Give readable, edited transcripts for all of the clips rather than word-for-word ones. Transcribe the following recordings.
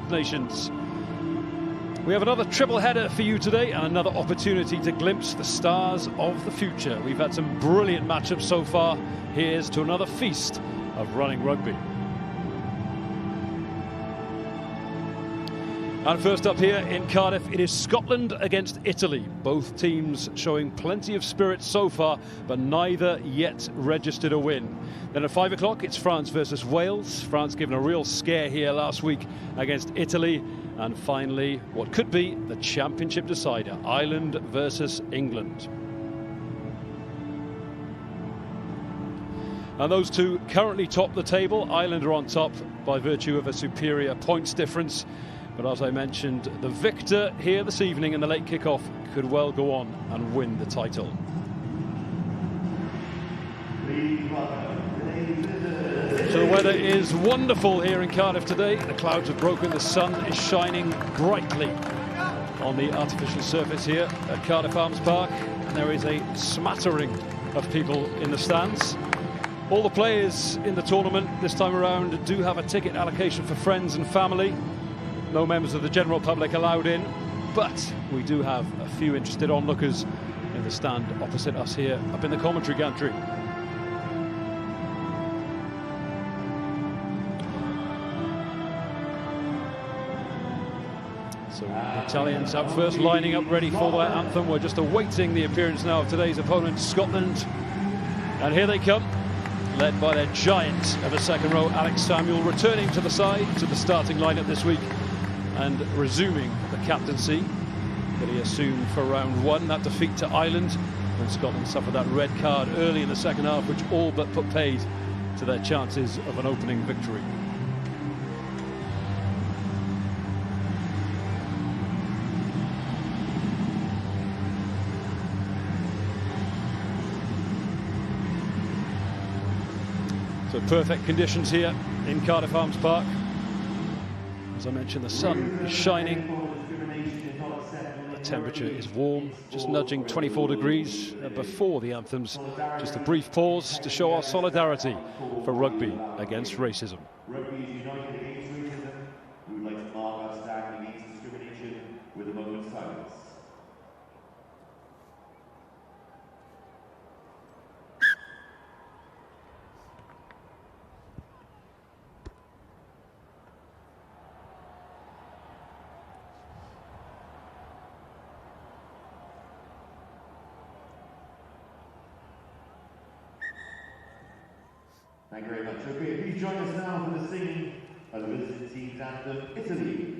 Nations. We have another triple header for you today and another opportunity to glimpse the stars of the future. We've had some brilliant matchups so far. Here's to another feast of running rugby. And first up here in Cardiff, it is Scotland against Italy. Both teams showing plenty of spirit so far, but neither yet registered a win. Then at 5 o'clock, it's France versus Wales. France given a real scare here last week against Italy. And finally, what could be the championship decider, Ireland versus England. And those two currently top the table. Ireland are on top by virtue of a superior points difference. But as I mentioned, the victor here this evening in the late kickoff could well go on and win the title. So the weather is wonderful here in Cardiff today. The clouds have broken, the sun is shining brightly on the artificial surface here at Cardiff Arms Park. And there is a smattering of people in the stands. All the players in the tournament this time around do have a ticket allocation for friends and family. No members of the general public allowed in, but we do have a few interested onlookers in the stand opposite us here up in the commentary gantry. So the Italians out first, lining up ready for their anthem. We're just awaiting the appearance now of today's opponent, Scotland. And here they come, led by their giant of the second row, Alex Samuel, returning to the side, to the starting lineup this week, and resuming the captaincy that he assumed for round one. That defeat to Ireland, when Scotland suffered that red card early in the second half, which all but put paid to their chances of an opening victory. So perfect conditions here in Cardiff Arms Park. As I mentioned, the sun is shining. The temperature is warm, just nudging 24 degrees before the anthems. Just a brief pause to show our solidarity for rugby against racism. Rugby is united against racism. We would like to mark our stand against discrimination with a moment's silence. Thank you very much. Okay, please join us now for the singing of the visiting team's anthem, Italy.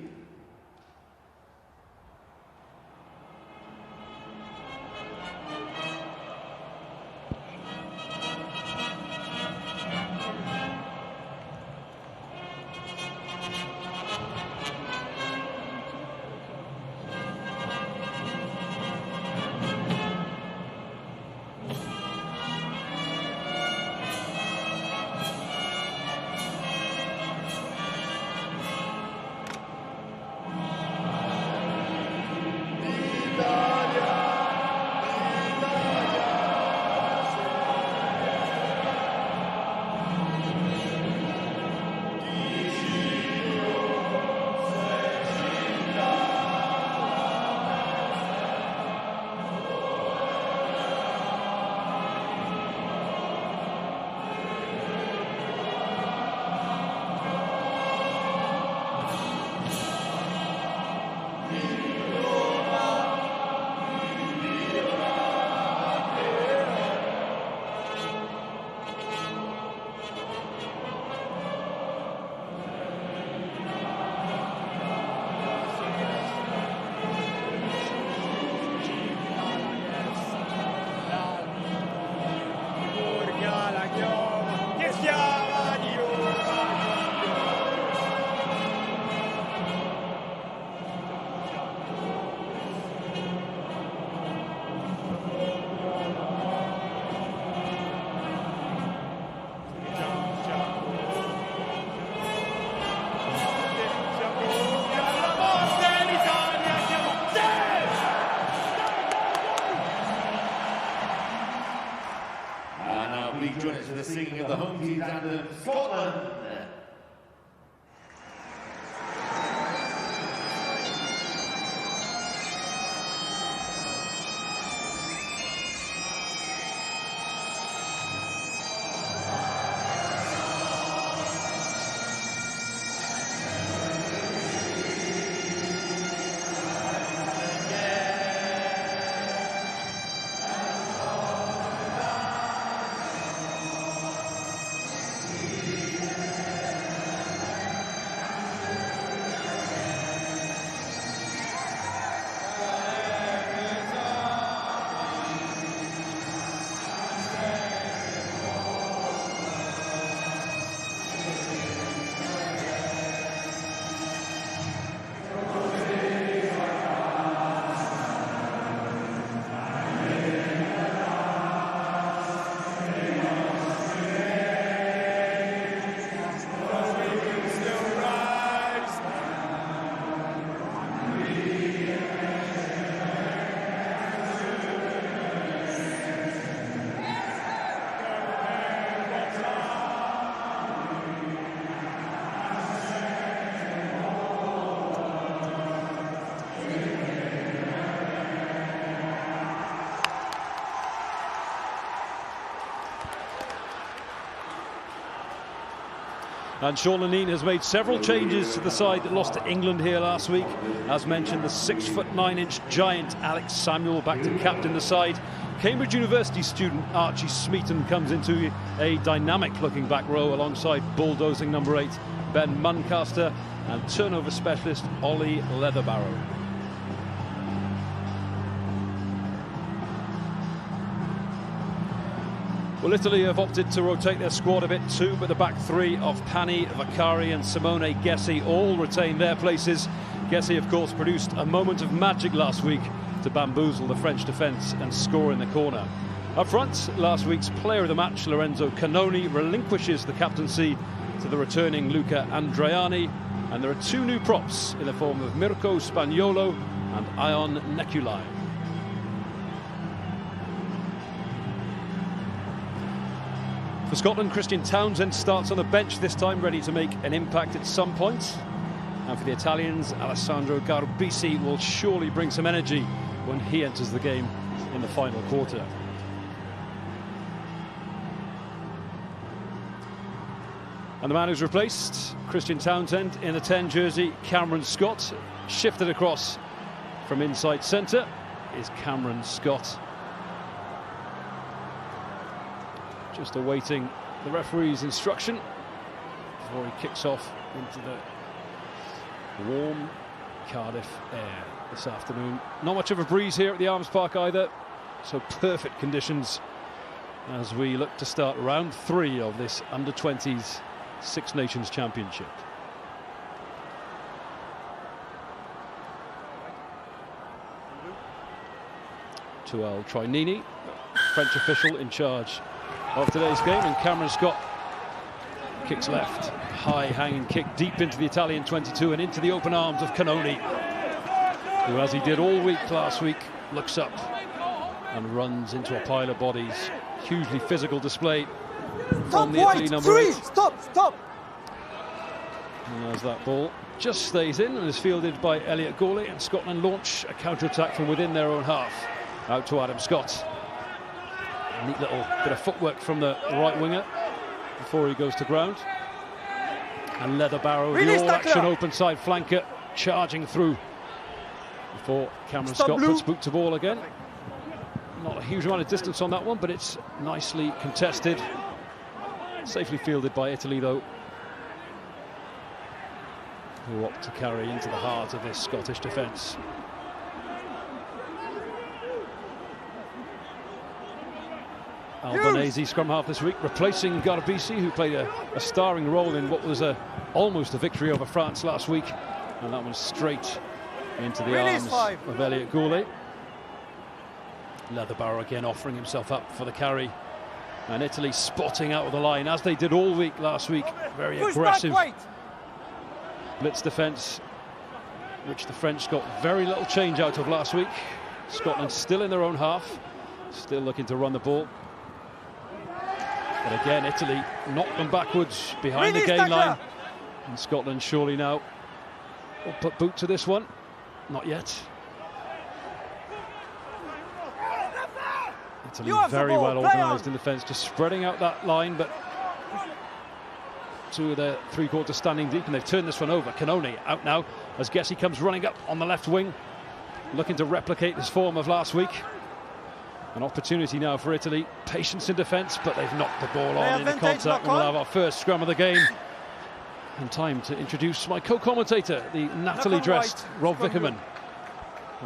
Join us for the singing of the home team's anthem, Scotland. And Sean Lenine has made several changes to the side that lost to England here last week. As mentioned, the 6'9" giant Alex Samuel back to captain the side. Cambridge University student Archie Smeaton comes into a dynamic-looking back row alongside bulldozing number 8 Ben Muncaster and turnover specialist Ollie Leatherbarrow. Well, Italy have opted to rotate their squad a bit too, but the back three of Pani, Vaccari and Simone Gessi all retain their places. Gessi, of course, produced a moment of magic last week to bamboozle the French defence and score in the corner. Up front, last week's player of the match, Lorenzo Cannoni, relinquishes the captaincy to the returning Luca Andreani, and there are two new props in the form of Mirko Spagnuolo and Ion Neculai. For Scotland, Christian Townsend starts on the bench this time, ready to make an impact at some point. And for the Italians, Alessandro Garbisi will surely bring some energy when he enters the game in the final quarter. And the man who's replaced Christian Townsend in the 10 jersey, Cameron Scott, shifted across from inside centre is Cameron Scott. Just awaiting the referee's instruction before he kicks off into the warm Cardiff air this afternoon. Not much of a breeze here at the Arms Park either, so perfect conditions as we look to start round 3 of this under-20s Six Nations Championship. Tuel Trinini, French official in charge of today's game, and Cameron Scott kicks left, high hanging kick deep into the Italian 22 and into the open arms of Cannoni, who, as he did all week last week, looks up and runs into a pile of bodies. Hugely physical display from the Italy number 8. Stop! And as that ball just stays in and is fielded by Elliot Gourlay, and Scotland launch a counter-attack from within their own half. Out to Adam Scott. Neat little bit of footwork from the right winger before he goes to ground. And Leatherbarrow, the all-action open side flanker, charging through before Cameron Scott puts boot to ball again. Not a huge amount of distance on that one, but it's nicely contested. Safely fielded by Italy, though, who opt to carry into the heart of this Scottish defence. Albanese scrum half this week, replacing Garbisi, who played a starring role in what was almost a victory over France last week, and that one straight into the arms of Elliot Gourlay. Leatherbarrow again offering himself up for the carry, and Italy spotting out of the line as they did all week last week. Very aggressive blitz defence, which the French got very little change out of last week. Scotland still in their own half, still looking to run the ball. But again, Italy knocked them backwards behind the gain line. And Scotland surely now will put boot to this one. Not yet. Italy very well organised in defence, just spreading out that line, but two of their three-quarters standing deep, and they've turned this one over. Cannoni out now as Gessi comes running up on the left wing, looking to replicate this form of last week. An opportunity now for Italy. Patience in defence, but they've knocked the ball on in the contact. We'll have our first scrum of the game. And time to introduce my co-commentator, the Natalie-dressed Rob Vickerman.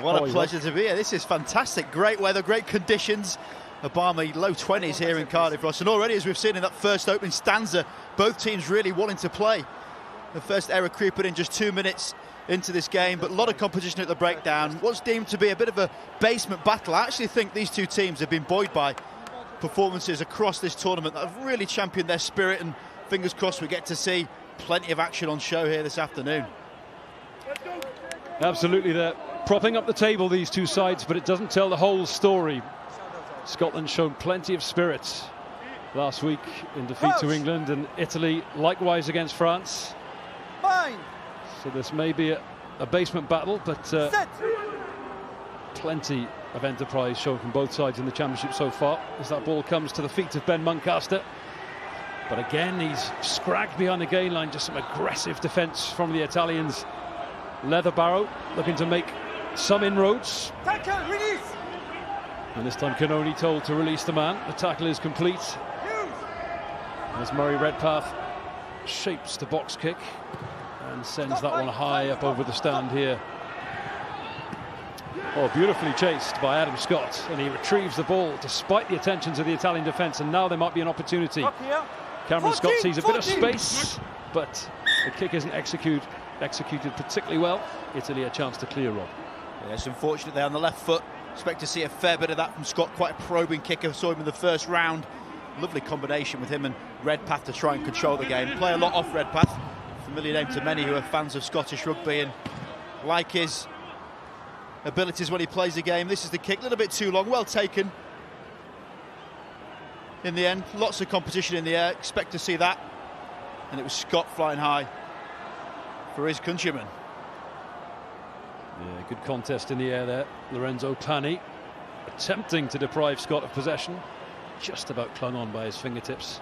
What a pleasure to be here. This is fantastic. Great weather, great conditions. A balmy low 20s here in Cardiff, Ross. And already, as we've seen in that first opening stanza, both teams really wanting to play. The first error creeping in just 2 minutes into this game, but a lot of competition at the breakdown. What's deemed to be a bit of a basement battle. I actually think these two teams have been buoyed by performances across this tournament that have really championed their spirit, and fingers crossed we get to see plenty of action on show here this afternoon. Absolutely, they're propping up the table, these two sides, but it doesn't tell the whole story. Scotland shown plenty of spirit last week in defeat to England, and Italy likewise against France. So this may be a basement battle, but plenty of enterprise shown from both sides in the championship so far, as that ball comes to the feet of Ben Muncaster. But again, he's scragged behind the gain line. Just some aggressive defence from the Italians. Leatherbarrow looking to make some inroads. Tackle, release. And this time Canoni told to release the man. The tackle is complete. As Murray Redpath shapes the box kick and sends that one high up over the stand here. Oh, beautifully chased by Adam Scott, and he retrieves the ball despite the attentions of the Italian defence, and now there might be an opportunity. Cameron Scott sees a bit of space, but the kick isn't executed particularly well. Italy a chance to clear, Rob. Yes, unfortunate there on the left foot. Expect to see a fair bit of that from Scott. Quite a probing kicker. Saw him in the first round. Lovely combination with him and Redpath to try and control the game. Play a lot off Redpath. Familiar name to many who are fans of Scottish rugby and like his abilities when he plays the game. This is the kick, a little bit too long, well taken. In the end, lots of competition in the air. Expect to see that. And it was Scott flying high for his countrymen. Yeah, good contest in the air there. Lorenzo Pani attempting to deprive Scott of possession. Just about clung on by his fingertips.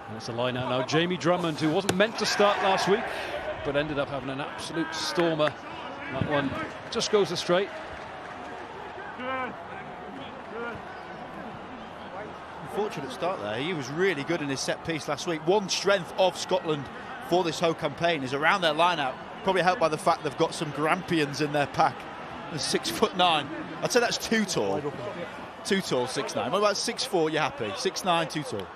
And it's a line out now. Jamie Drummond, who wasn't meant to start last week, but ended up having an absolute stormer. That one just goes astray. Unfortunate start there. He was really good in his set piece last week. One strength of Scotland for this whole campaign is around their line-out. Probably helped by the fact they've got some Grampians in their pack. 6'9". I'd say that's too tall. Too tall, 6'9". What about 6'4"? You're happy? 6'9", too tall.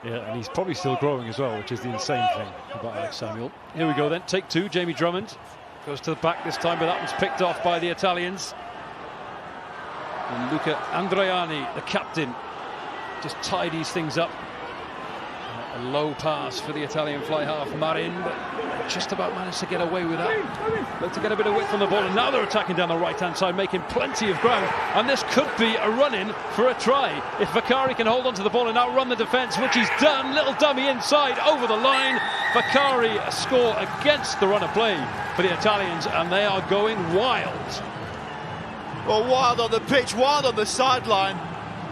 Yeah, and he's probably still growing as well, which is the insane thing about Alex Samuel. Here we go then. Take two. Jamie Drummond goes to the back this time, but that one's picked off by the Italians. And Luca Andreani, the captain, just tidies things up. A low pass for the Italian fly half Marin, but just about managed to get away with that. Look to get a bit of width on the ball, and now they're attacking down the right-hand side, making plenty of ground. And this could be a run-in for a try. If Vakari can hold on to the ball and outrun the defence, which he's done. Little dummy inside, over the line. Vakari a score against the run of play for the Italians, and they are going wild. Well, wild on the pitch, wild on the sideline.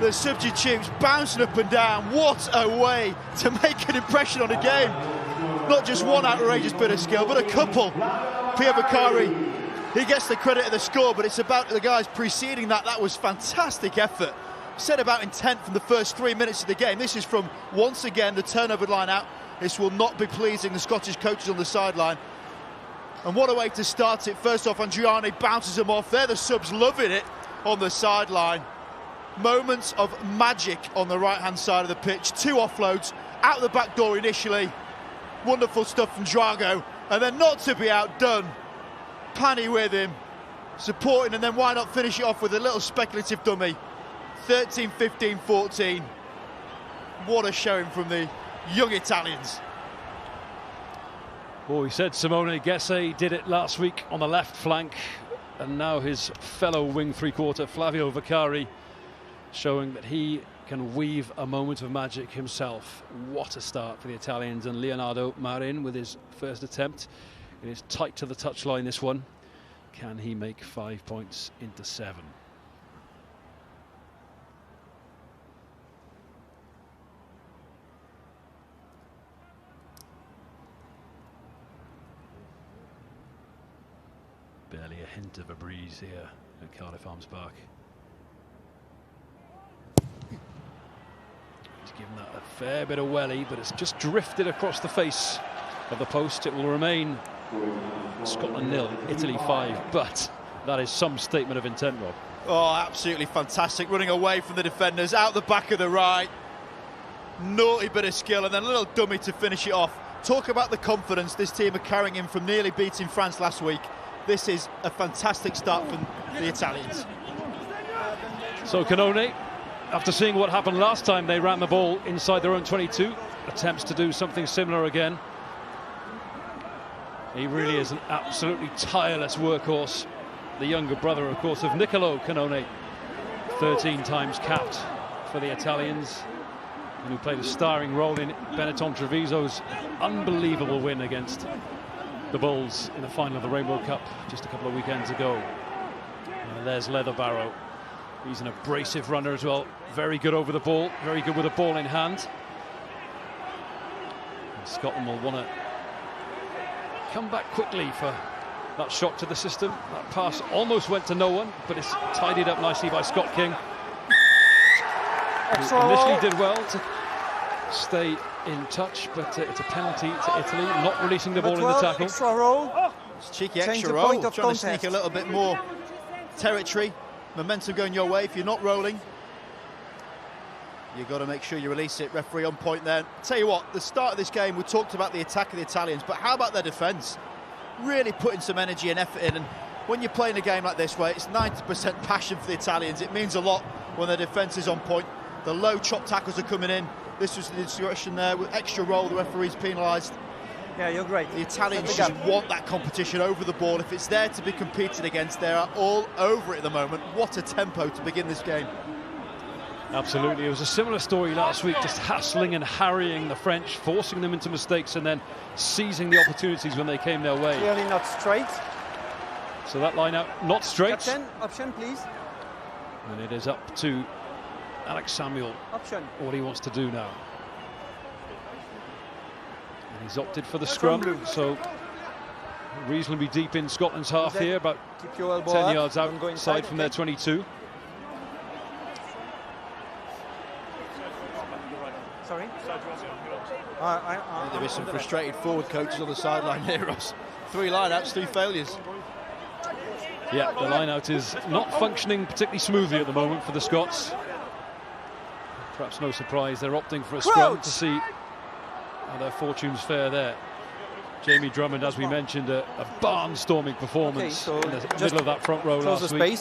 The substitutes bouncing up and down. What a way to make an impression on a game. Not just one outrageous bit of skill, but a couple. Pierre Vakari, he gets the credit of the score, but it's about the guys preceding that. That was fantastic effort. Said about intent from the first 3 minutes of the game. This is from, once again, the turnover line out. This will not be pleasing the Scottish coaches on the sideline. And what a way to start it. First off, Andriani bounces them off. They're the subs loving it on the sideline. Moments of magic on the right-hand side of the pitch. Two offloads out the back door initially. Wonderful stuff from Drago. And then not to be outdone, Pani with him, supporting, and then why not finish it off with a little speculative dummy. 13, 15, 14. What a showing from the young Italians. Well, we said Simone Gesse did it last week on the left flank, and now his fellow wing three-quarter Flavio Vakari showing that he can weave a moment of magic himself. What a start for the Italians, and Leonardo Marin with his first attempt. It is tight to the touchline, this one. Can he make 5 points into 7? Barely a hint of a breeze here at Cardiff Arms Park. He's given that a fair bit of welly, but it's just drifted across the face of the post. It will remain Scotland 0, Italy 5, but that is some statement of intent, Rob. Oh, absolutely fantastic. Running away from the defenders, out the back of the right. Naughty bit of skill, and then a little dummy to finish it off. Talk about the confidence this team are carrying in from nearly beating France last week. This is a fantastic start from the Italians. So Canone, after seeing what happened last time they ran the ball inside their own 22, attempts to do something similar again. He really is an absolutely tireless workhorse. The younger brother, of course, of Nicolo Canone, 13 times capped for the Italians, and who played a starring role in Benetton Treviso's unbelievable win against the Bulls in the final of the Rainbow Cup just a couple of weekends ago. And there's Leatherbarrow. He's an abrasive runner as well. Very good over the ball, very good with the ball in hand. And Scotland will want to come back quickly for that shot to the system. That pass almost went to no one, but it's tidied up nicely by Scott King, who initially did well to stay in touch, but it's a penalty to Italy, not releasing the ball in the tackle. Extra roll. It's cheeky extra roll, trying to sneak a little bit more territory, momentum going your way. If you're not rolling, you've got to make sure you release it. Referee on point there. Tell you what, the start of this game, we talked about the attack of the Italians, but how about their defence? Really putting some energy and effort in, and when you're playing a game like this where it's 90% passion for the Italians, it means a lot when their defence is on point. The low chop tackles are coming in. This was the discretion there with extra roll, the referee's penalised. Yeah, you're great. The Italians just want that competition over the ball. If it's there to be competed against, they are all over it at the moment. What a tempo to begin this game. Absolutely. It was a similar story last week, just hassling and harrying the French, forcing them into mistakes and then seizing the opportunities when they came their way. Clearly not straight. So that line out, not straight. Captain, option please. And it is up to Alex Samuel Option. what he wants to do now. And he's opted for the scrum, so reasonably deep in Scotland's half here, about 10 yards outside from their 22. Sorry? There'll be some frustrated forward coaches on the sideline here, Ross. 3 line-outs, 3 failures. Yeah, the line-out is not functioning particularly smoothly at the moment for the Scots. Perhaps no surprise, they're opting for a scrum to see how their fortunes fare there. Jamie Drummond, as we mentioned, a barnstorming performance in the middle of that front row last week.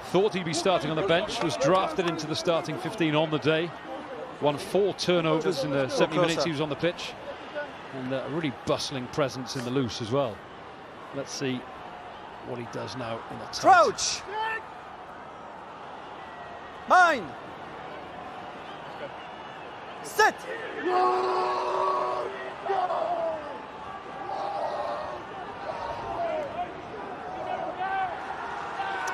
Thought he'd be starting on the bench, was drafted into the starting 15 on the day. Won 4 turnovers in the 70 minutes he was on the pitch, and a really bustling presence in the loose as well. Let's see what he does now in the tight. Crouch! Mine! Set!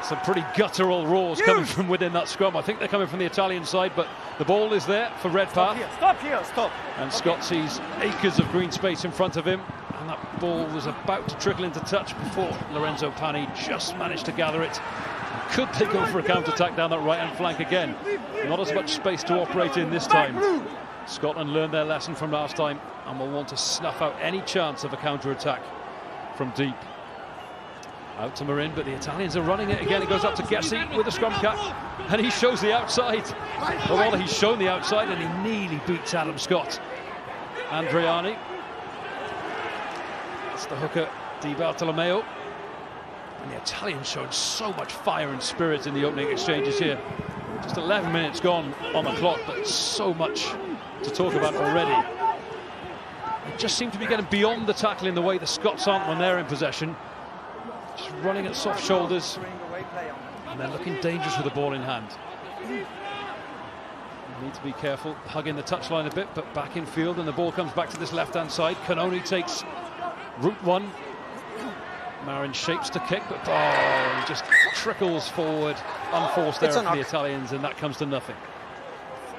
Some pretty guttural roars coming from within that scrum. I think they're coming from the Italian side, but the ball is there for Redpath. Stop here, stop. And Scott sees acres of green space in front of him, and that ball was about to trickle into touch before Lorenzo Pani just managed to gather it. Could they go for a counter-attack down that right-hand flank again? Not as much space to operate in this time. Scotland learned their lesson from last time and will want to snuff out any chance of a counter-attack from deep. Out to Marin, but the Italians are running it again. It goes up to Gessi with the scrum cap, and he shows the outside. Or rather, he's shown the outside, and he nearly beats Adam Scott. Andriani. It's the hooker, Di Bartolomeo. And the Italians showed so much fire and spirit in the opening exchanges here. Just 11 minutes gone on the clock, but so much to talk about already. They just seem to be getting beyond the tackle in the way the Scots aren't when they're in possession. Just running at soft shoulders, and they're looking dangerous with the ball in hand. Need to be careful, hugging the touchline a bit, but back in field, and the ball comes back to this left-hand side. Canoni takes route one. Marin shapes to kick, but he just trickles forward, unforced error for the Italians, and that comes to nothing.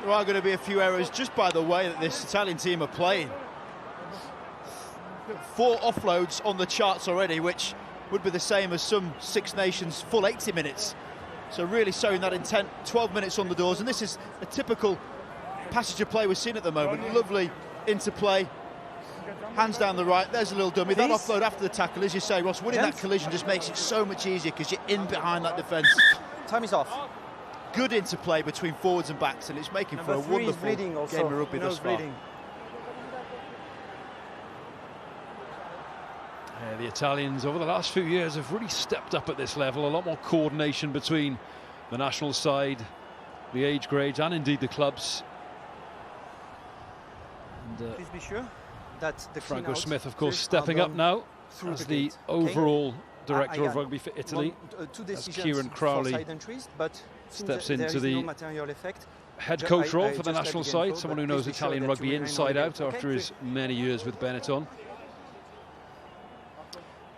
There are going to be a few errors just by the way that this Italian team are playing. 4 offloads on the charts already, which would be the same as some Six Nations full 80 minutes. So really showing that intent. 12 minutes on the doors, and this is a typical passage of play we're seeing at the moment. Lovely interplay, hands down the right, there's a little dummy. That offload after the tackle, as you say, Ross, winning that collision just makes it so much easier because you're in behind that defence. Time is off. Good interplay between forwards and backs, and it's making for a wonderful game of rugby thus far. Yeah, the Italians over the last few years have really stepped up at this level. A lot more coordination between the national side, the age grades, and indeed the clubs. And, please be sure that the Franco Smith, of course, stepping up now as the overall director of rugby for Italy. As Kieran Crowley steps into the head coach role for the national side, someone who knows Italian rugby inside out after his many years with Benetton.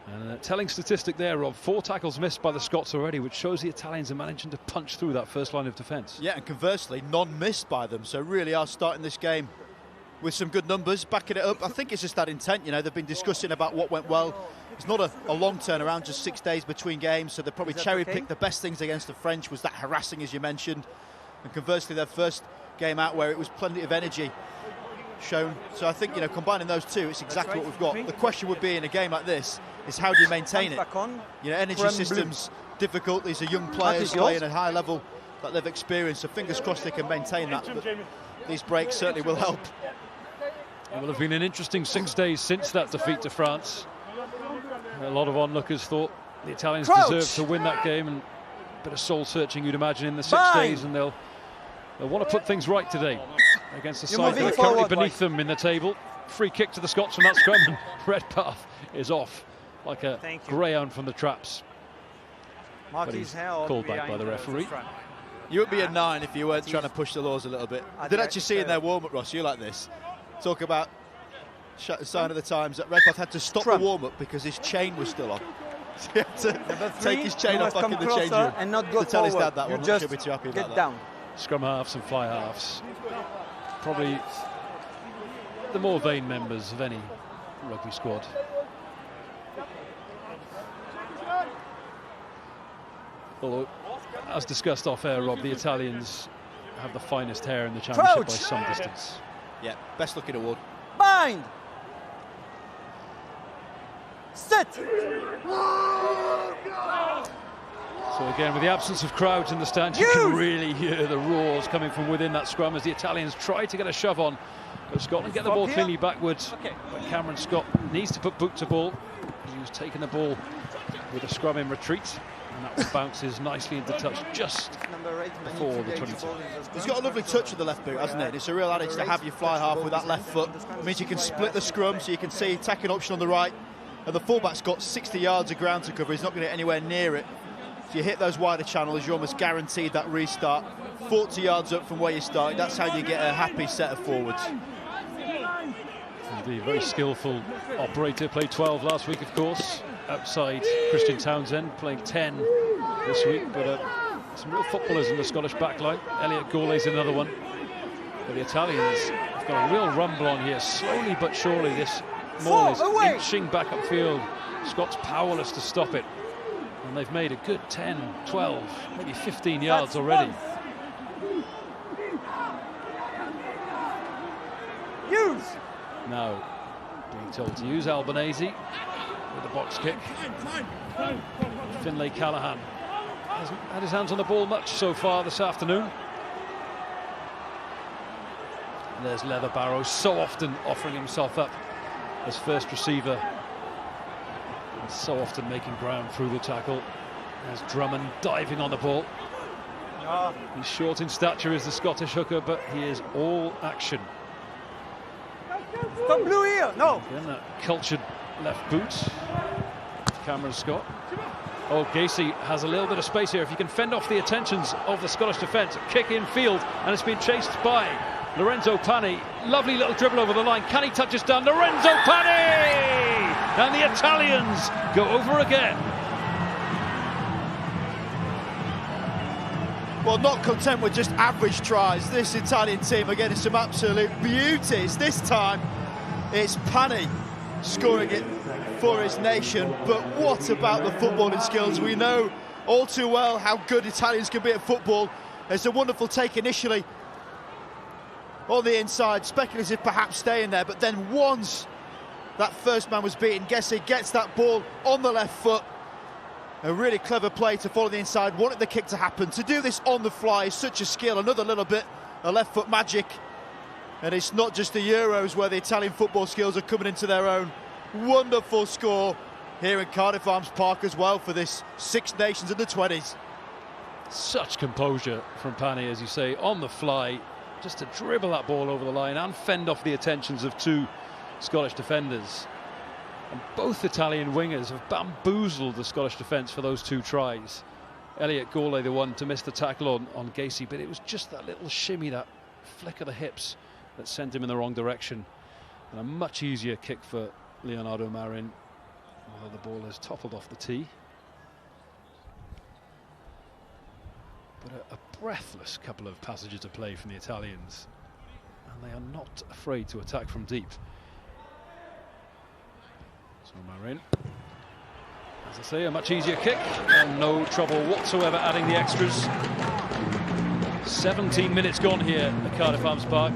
And a telling statistic there of 4 tackles missed by the Scots already, which shows the Italians are managing to punch through that first line of defence. Yeah, and conversely, none missed by them. So really are starting this game with some good numbers, backing it up. I think it's just that intent, you know, they've been discussing about what went well. It's not a long turnaround, just 6 days between games, so they probably cherry-picked the best things against the French, was that harassing, as you mentioned, and conversely their first game out where it was plenty of energy shown. So I think, you know, combining those two, it's exactly what we've got. The question would be in a game like this is how do you maintain it? You know, energy systems, difficult. These are young players playing at a high level that they've experienced, so fingers crossed they can maintain that. But these breaks certainly will help. It will have been an interesting 6 days since that defeat to France. A lot of onlookers thought the Italians deserved to win that game, and a bit of soul searching, you'd imagine, in the 6 days, and they'll want to put things right today against the side that are currently beneath them in the table. Free kick to the Scots from that scrum, and Redpath is off like a greyhound from the traps. But he's called back by the referee. You would be a 9 if you weren't trying to push the laws a little bit. I did actually see in their warm-up, Ross, you like this. Talk about sign of the times that Redpath had to stop the warm-up because his chain was still on. So he had to take his chain off back in the changing room. And not go to tell his forward. dad that one. Should be too happy about that. Scrum halves and fly halves, probably the more vain members of any rugby squad. Although, as discussed off air, Rob, the Italians have the finest hair in the championship by some distance. Yeah, best looking award. Bind! Sit! So again, with the absence of crowds in the stands, you can really hear the roars coming from within that scrum as the Italians try to get a shove on. But Scotland get the ball cleanly backwards. But Cameron Scott needs to put boot to ball. He was taking the ball with a scrum in retreat, and that one bounces nicely into touch just before the 22. He's got a lovely touch with the left boot, hasn't it? It's a real adage to have your fly half with that left foot. It means you can split the scrum, so you can see attacking option on the right. And the fullback's got 60 yards of ground to cover. He's not going to get anywhere near it. If you hit those wider channels, you're almost guaranteed that restart. 40 yards up from where you started, that's how you get a happy set of forwards. The very skillful operator played 12 last week, of course, outside Christian Townsend, playing 10 this week. But some real footballers in the Scottish backline. Elliot Gourlay's another one. But the Italians have got a real rumble on here. Slowly but surely, this ball is inching back upfield. Scott's powerless to stop it. And they've made a good 10, 12, maybe 15 yards already. Use! Now being told to use Albanese with the box kick. Finlay Callaghan hasn't had his hands on the ball much so far this afternoon. And there's Leather Barrow, so often offering himself up as first receiver, and so often making ground through the tackle. There's Drummond diving on the ball. He's short in stature as the Scottish hooker, but he is all action. Come blue here, no. Again, that cultured left boot. Cameron Scott. Oh, Gacy has a little bit of space here. If you can fend off the attentions of the Scottish defence, kick in field, and it's been chased by Lorenzo Pani. Lovely little dribble over the line. Can he touch us down? Lorenzo Pani! And the Italians go over again. Well, not content with just average tries, this Italian team are getting some absolute beauties. This time, it's Pani scoring it for his nation. But what about the footballing skills? We know all too well how good Italians can be at football. There's a wonderful take initially on the inside, speculative perhaps staying there, but then once that first man was beaten, Gessie gets that ball on the left foot. A really clever play to follow the inside, wanted the kick to happen. To do this on the fly is such a skill, another little bit of left foot magic. And it's not just the Euros where the Italian football skills are coming into their own. Wonderful score here in Cardiff Arms Park as well for this Six Nations under-20s. Such composure from Pani, as you say, on the fly, just to dribble that ball over the line and fend off the attentions of two Scottish defenders. And both Italian wingers have bamboozled the Scottish defence for those two tries. Elliot Gourlay, the one to miss the tackle on Gacy, but it was just that little shimmy, that flick of the hips that sent him in the wrong direction. And a much easier kick for Leonardo Marin, although the ball has toppled off the tee. But a breathless couple of passages of play from the Italians. And and they are not afraid to attack from deep. So Marin, as I say, a much easier kick, and no trouble whatsoever adding the extras. 17 minutes gone here at Cardiff Arms Park.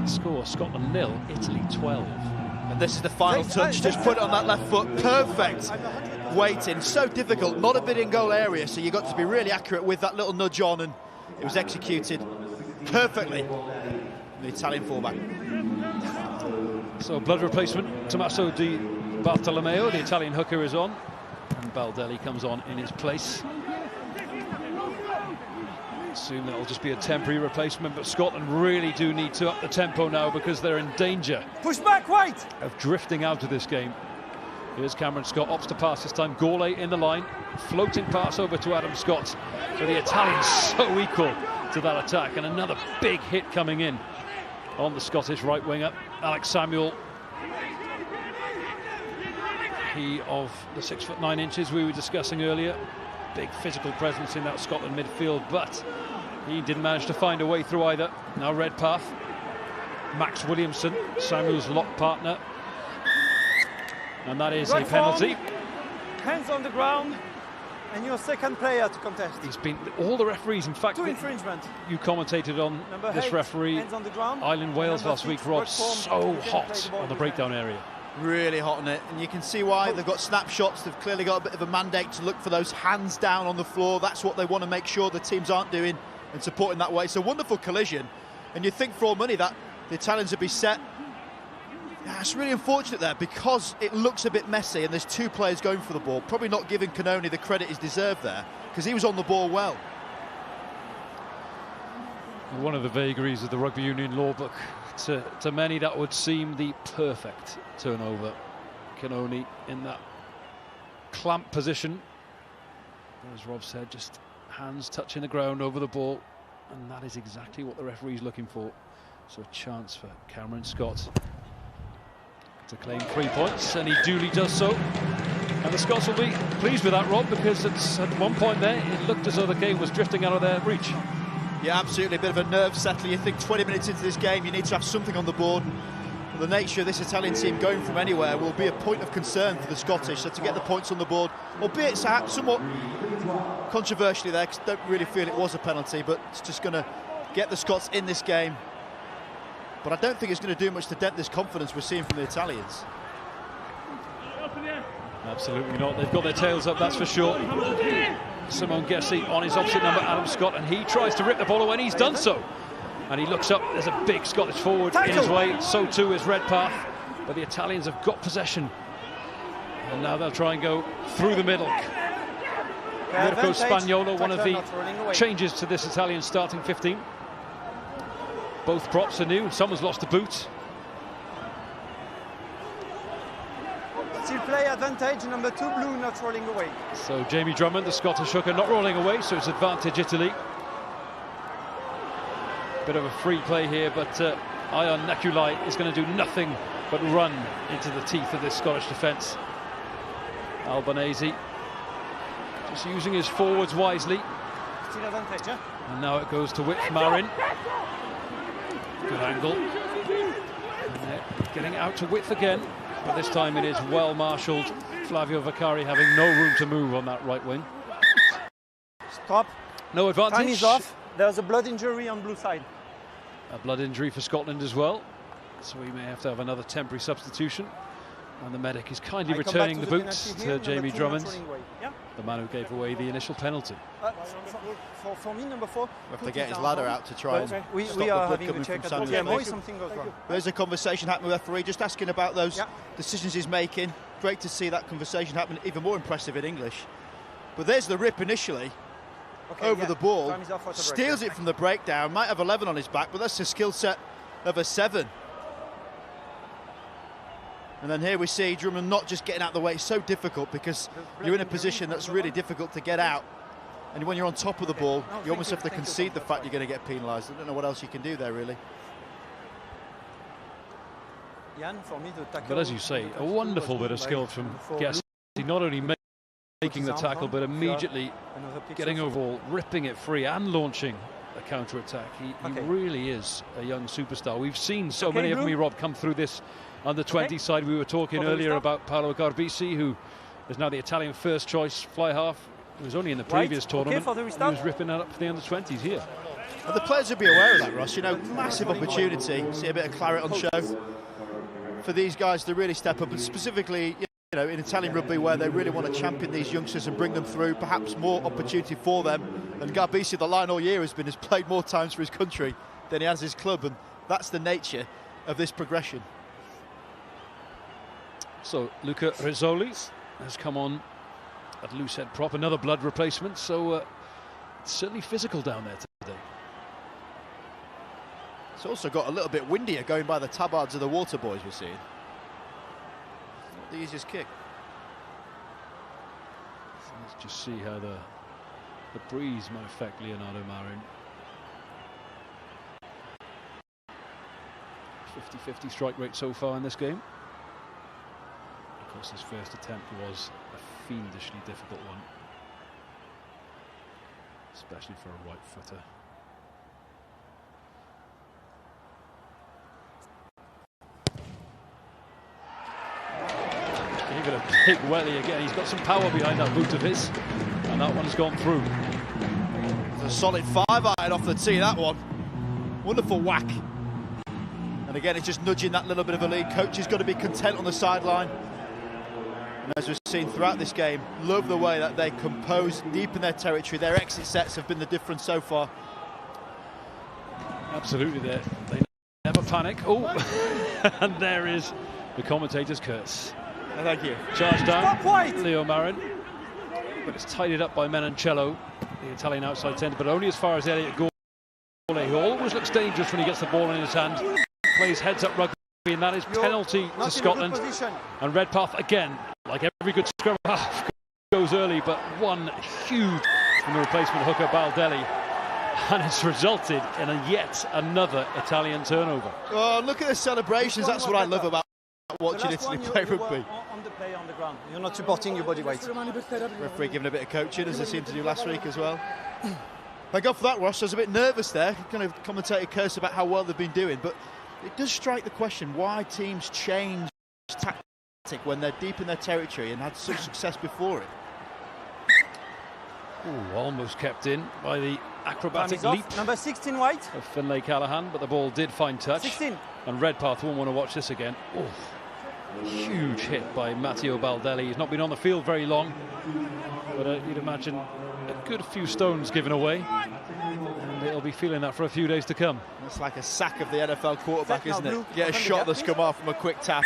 Score: Scotland 0, Italy 12. And this is the final touch, just put it on that left foot, perfect waiting, so difficult, not a bit in goal area, so you got to be really accurate with that little nudge on, and it was executed perfectly, the Italian fullback. So blood replacement, Tommaso Di Bartolomeo, the Italian hooker, is on, and Baldelli comes on in his place. Assume that'll just be a temporary replacement, but Scotland really do need to up the tempo now, because they're in danger. Push back, White! Of drifting out of this game. Here's Cameron Scott, opts to pass this time. Gourlay in the line, floating pass over to Adam Scott. So the Italians so equal to that attack, and another big hit coming in on the Scottish right winger, Alex Samuel. He of the 6'9" we were discussing earlier. Big physical presence in that Scotland midfield, but he didn't manage to find a way through either. Now Redpath, Max Williamson, Samuel's lock partner, and that is a penalty. Hands on the ground, and your second player to contest. He's been, all the referees, in fact, 2 infringement. You commentated on Number this 8, referee, hands on the ground. Island Wales Number last 6, week, Rob, red form, so didn't hot play the ball on the behind. breakdown area. Really hot on it, and you can see why. They've got snapshots, they've clearly got a bit of a mandate to look for those hands down on the floor. That's what they want to make sure the teams aren't doing and supporting that way. It's a wonderful collision, and you'd think for all money that the Italians would be set. Yeah, it's really unfortunate there, because it looks a bit messy and there's 2 players going for the ball. Probably not giving Cannoni the credit he's deserved there, because he was on the ball well. One of the vagaries of the rugby union law book. To many, that would seem the perfect turnover. Cannoni in that clamp position. As Rob said, just hands touching the ground over the ball, and that is exactly what the referee's looking for. So a chance for Cameron Scott to claim 3 points, and he duly does so. And the Scots will be pleased with that, Rob, because it's at one point there it looked as though the game was drifting out of their reach. Yeah, absolutely, a bit of a nerve settler. You think 20 minutes into this game you need to have something on the board. The nature of this Italian team going from anywhere will be a point of concern for the Scottish, so to get the points on the board, albeit somewhat controversially there, because I don't really feel it was a penalty, but it's just going to get the Scots in this game. But I don't think it's going to do much to dent this confidence we're seeing from the Italians. Absolutely not. They've got their tails up, that's for sure. Simone Gessi on his opposite number, Adam Scott, and he tries to rip the ball away, and he's done so. And he looks up, there's a big Scottish forward in his way, so too is Redpath. But the Italians have got possession. And now they'll try and go through the middle. Mirko Spagnuolo, one of the changes to this Italian starting 15. Both props are new, someone's lost a boot. Still play advantage, number 2 blue not rolling away. So Jamie Drummond, the Scottish hooker, not rolling away, so it's advantage Italy. Bit of a free play here, but Ion Nakulai is going to do nothing but run into the teeth of this Scottish defence. Albanese just using his forwards wisely. Still advantage, yeah? And now it goes to Whit Marin. Good angle. And getting out to Width again, but this time it is well marshalled. Flavio Vaccari having no room to move on that right wing. Stop. No advantage. Time is off. There's a blood injury on blue side. A blood injury for Scotland as well, so we may have to have another temporary substitution. And the medic is kindly returning the boots to Jamie Drummond, yeah? the man who gave away the initial penalty. For me, number 4. We have to get his ladder out to try and we stop are the blood having coming a check from at Samuel. something goes wrong. There's a conversation happening with the referee, just asking about those decisions he's making. Great to see that conversation happen, even more impressive in English. But there's the rip initially. Over the ball, steals it from the breakdown, might have 11 on his back, but that's a skill set of a 7. And then here we see Drummond not just getting out of the way. It's so difficult because you're in a position that's really difficult to get out, and when you're on top of the ball, you almost have to concede the fact you're going to get penalised. I don't know what else you can do there, really. But as you say, a wonderful bit of skill from Gessi, not only making the tackle, but immediately getting over ball, ripping it free and launching a counter-attack. He really is a young superstar. We've seen so many of them, Rob, come through this under-20 side. We were talking earlier about Paolo Garbisi, who is now the Italian first-choice fly-half. He was only in the previous tournament. He was ripping that up for the under-20s here. Well, the players would be aware of that, Ross. You know, massive opportunity. See a bit of claret on show for these guys to really step up, and specifically, you know, in Italian rugby, where they really want to champion these youngsters and bring them through. Perhaps more opportunity for them. And Garbisi, the line all year, has played more times for his country than he has his club, and that's the nature of this progression. So Luca Rizzoli has come on at loose head prop, another blood replacement. So it's certainly physical down there today. It's also got a little bit windier going by the tabards of the water boys we're seeing. Not the easiest kick. So let's just see how the breeze might affect Leonardo Marin. 50-50 strike rate so far in this game. Of course, his first attempt was a fiendishly difficult one, especially for a right footer. Gave it a big welly again. He's got some power behind that boot of his, and that one's gone through. It's a solid 5-iron off the tee, that one. Wonderful whack. And again, it's just nudging that little bit of a lead. Coach has got to be content on the sideline. And as we've seen throughout this game, love the way that they compose deep in their territory. Their exit sets have been the difference so far. Absolutely, they never panic. Oh, and there is the commentator's curse. Thank you. Charge down, Leo Marin. But it's tidied up by Menoncello, the Italian outside centre, but only as far as Elliot Gole, who always looks dangerous when he gets the ball in his hand. Plays heads-up rugby, and that is penalty to Scotland. And Redpath, again, like every good scrum half, goes early, but one huge from the replacement hooker Baldelli. And it's resulted in yet another Italian turnover. Oh, look at the celebrations. That's what I love about watching Italy play rugby. On the play on the ground. You're not supporting your body weight. Referee giving a bit of coaching, as they seemed to do last week as well. Thank God for that, Ross. I was a bit nervous there. Kind of commentator curse about how well they've been doing, but it does strike the question why teams change tactic when they're deep in their territory and had such success before it. Ooh, almost kept in by the acrobatic leap. Number 16 white of Finlay Callahan, but the ball did find touch. 16. And Redpath won't want to watch this again. Oh, huge hit by Matteo Baldelli. He's not been on the field very long, but you'd imagine a good few stones given away, and he'll be feeling that for a few days to come. It's like a sack of the NFL quarterback, isn't it? Get a shot that's come off from a quick tap.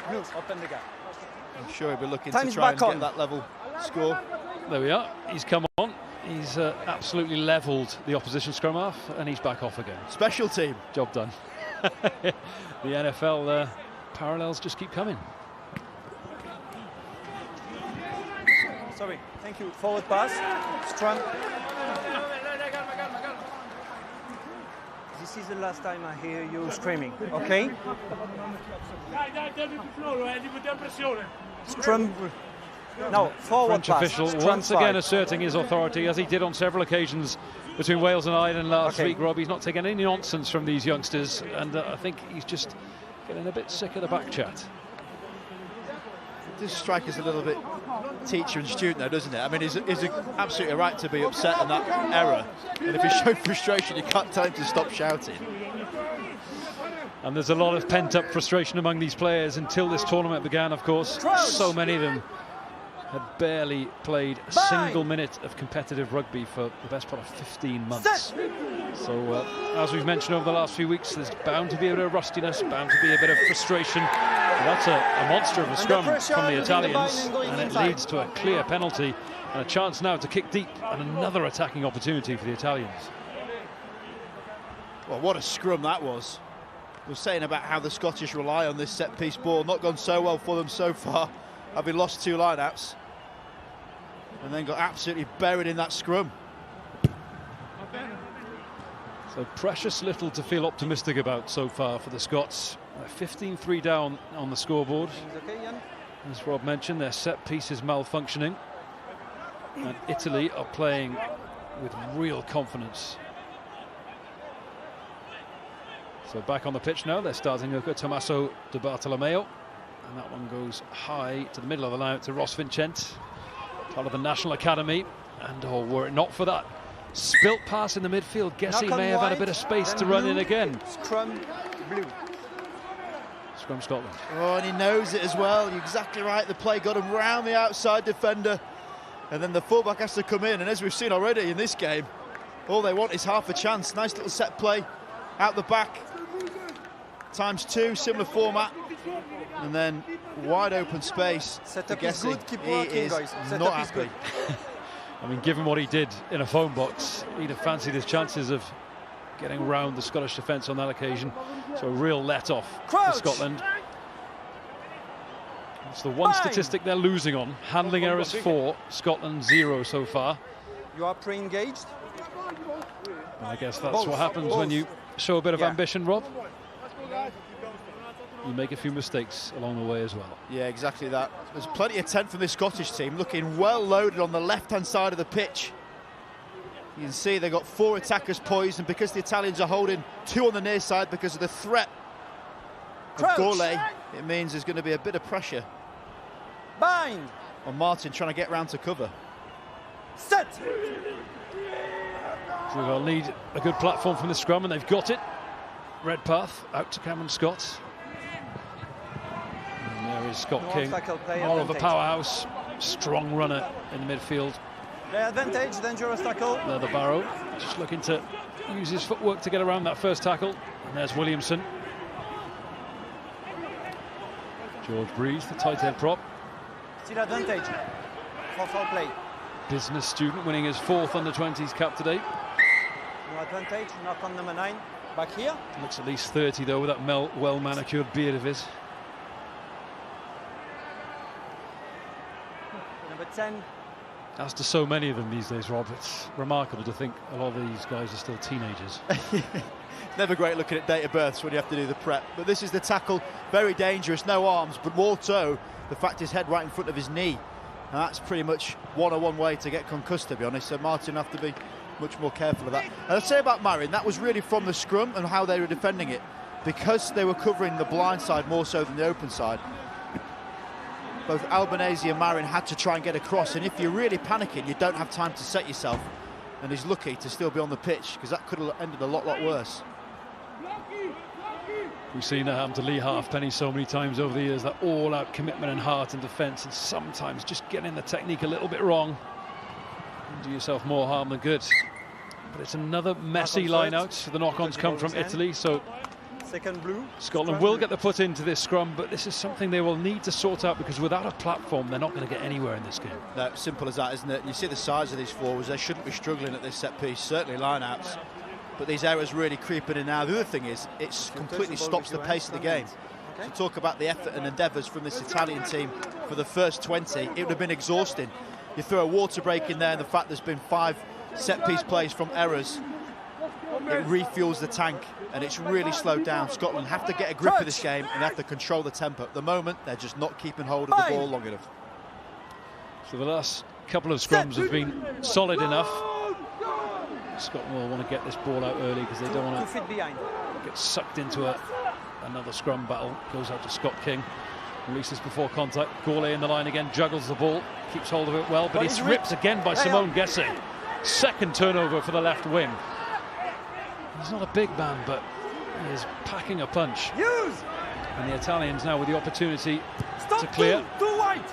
Blue, open the gap. I'm sure he'll be looking to try and get that level score. There we are. He's come on. He's absolutely levelled the opposition scrum half, and he's back off again. Special team. Job done. The NFL parallels just keep coming. Sorry, thank you. Forward pass, scrum. This is the last time I hear you screaming, okay? Scrum. No, forward French pass. official Scrum once 5. again asserting his authority, as he did on several occasions between Wales and Ireland last week, Rob. He's not taking any nonsense from these youngsters, and I think he's just getting a bit sick of the back chat. It does strike us a little bit teacher and student though, doesn't it? I mean, he's absolutely right to be upset at that error, and if he's showing frustration, you can't tell him to stop shouting. And there's a lot of pent-up frustration among these players until this tournament began, of course. So many of them had barely played a single minute of competitive rugby for the best part of 15 months. So, as we've mentioned over the last few weeks, there's bound to be a bit of rustiness, bound to be a bit of frustration. But that's a monster of a scrum from the Italians, and it leads to a clear penalty and a chance now to kick deep, and another attacking opportunity for the Italians. Well, what a scrum that was. We were saying about how the Scottish rely on this set-piece ball. Not gone so well for them so far, having lost 2 line-outs, and then got absolutely buried in that scrum. So precious little to feel optimistic about so far for the Scots. 15-3 down on the scoreboard. As Rob mentioned, their set piece is malfunctioning, and Italy are playing with real confidence. So back on the pitch now, they're starting hooker Tommaso Di Bartolomeo. And that one goes high to the middle of the line to Ross Vincent, part of the National Academy. And were it not for that spilt pass in the midfield, Gessie may have had a bit of space to run in again. Scrum blue. Scrum Scotland. Oh, and he knows it as well. You're exactly right. The play got him round the outside defender. And then the fullback has to come in. And as we've seen already in this game, all they want is half a chance. Nice little set play out the back. ×2, similar format. And then wide open space. Setup is good. Keep working, guys. Not happy. I mean, given what he did in a phone box, he'd have fancied his chances of getting round the Scottish defence on that occasion. So a real let-off for Scotland. It's the one statistic they're losing on. Handling errors 4, Scotland 0 so far. You are pre-engaged. I guess that's what happens when you show a bit of ambition, Rob. You make a few mistakes along the way as well. Yeah, exactly that. There's plenty of 10 from this Scottish team, looking well loaded on the left-hand side of the pitch. You can see they've got 4 attackers poised, and because the Italians are holding 2 on the near side because of the threat of Gourlay, it means there's going to be a bit of pressure Bind on Martin trying to get round to cover. Set. So they'll need a good platform from the scrum, and they've got it. Redpath out to Cameron Scott. And there is Scott King, more of a powerhouse, strong runner in the midfield. Play advantage, dangerous tackle. Leather Barrow just looking to use his footwork to get around that first tackle. And there's Williamson. George Breeze, the tight head prop. Still advantage for foul play. Business student winning his 4th under-20s cap today. No advantage, knock on number 9. Back here. Looks at least 30 though with that well-manicured beard of his. Number 10. As to so many of them these days, Rob, it's remarkable to think a lot of these guys are still teenagers. Never great looking at date of births when you have to do the prep. But this is the tackle, very dangerous, no arms, but more so the fact his head right in front of his knee. And that's pretty much one-on-one way to get concussed, to be honest. So Martin will have to be much more careful of that. And I'd say about Marin, that was really from the scrum and how they were defending it. Because they were covering the blind side more so than the open side, both Albanese and Marin had to try and get across. And if you're really panicking, you don't have time to set yourself. And he's lucky to still be on the pitch, because that could have ended a lot worse. We've seen that happen to Lee Halfpenny so many times over the years, that all-out commitment and heart and defence, and sometimes just getting the technique a little bit wrong. Do yourself more harm than good. But it's another messy line-out. The knock-ons come from Italy, so second blue. Scotland will get the put into this scrum, but this is something they will need to sort out, because without a platform, they're not going to get anywhere in this game. No, simple as that, isn't it? You see the size of these forwards, they shouldn't be struggling at this set piece, certainly line-outs. But these errors really creeping in now. The other thing is, it completely stops the pace of the game. To talk about the effort and endeavours from this Italian team for the first 20, it would have been exhausting. You throw a water break in there, and the fact there's been 5 set-piece plays from errors, it refuels the tank, and it's really slowed down. Scotland have to get a grip of this game and have to control the tempo. At the moment, they're just not keeping hold of the ball long enough. So the last couple of scrums have been solid enough. Scotland will want to get this ball out early, because they don't want to get sucked into another scrum battle. Goes out to Scott King. Releases before contact. Gourlay in the line again, juggles the ball, keeps hold of it well, but it's ripped again by Simone Gessie. Second turnover for the left wing. He's not a big man, but he is packing a punch. And the Italians now with the opportunity to clear. Too wide.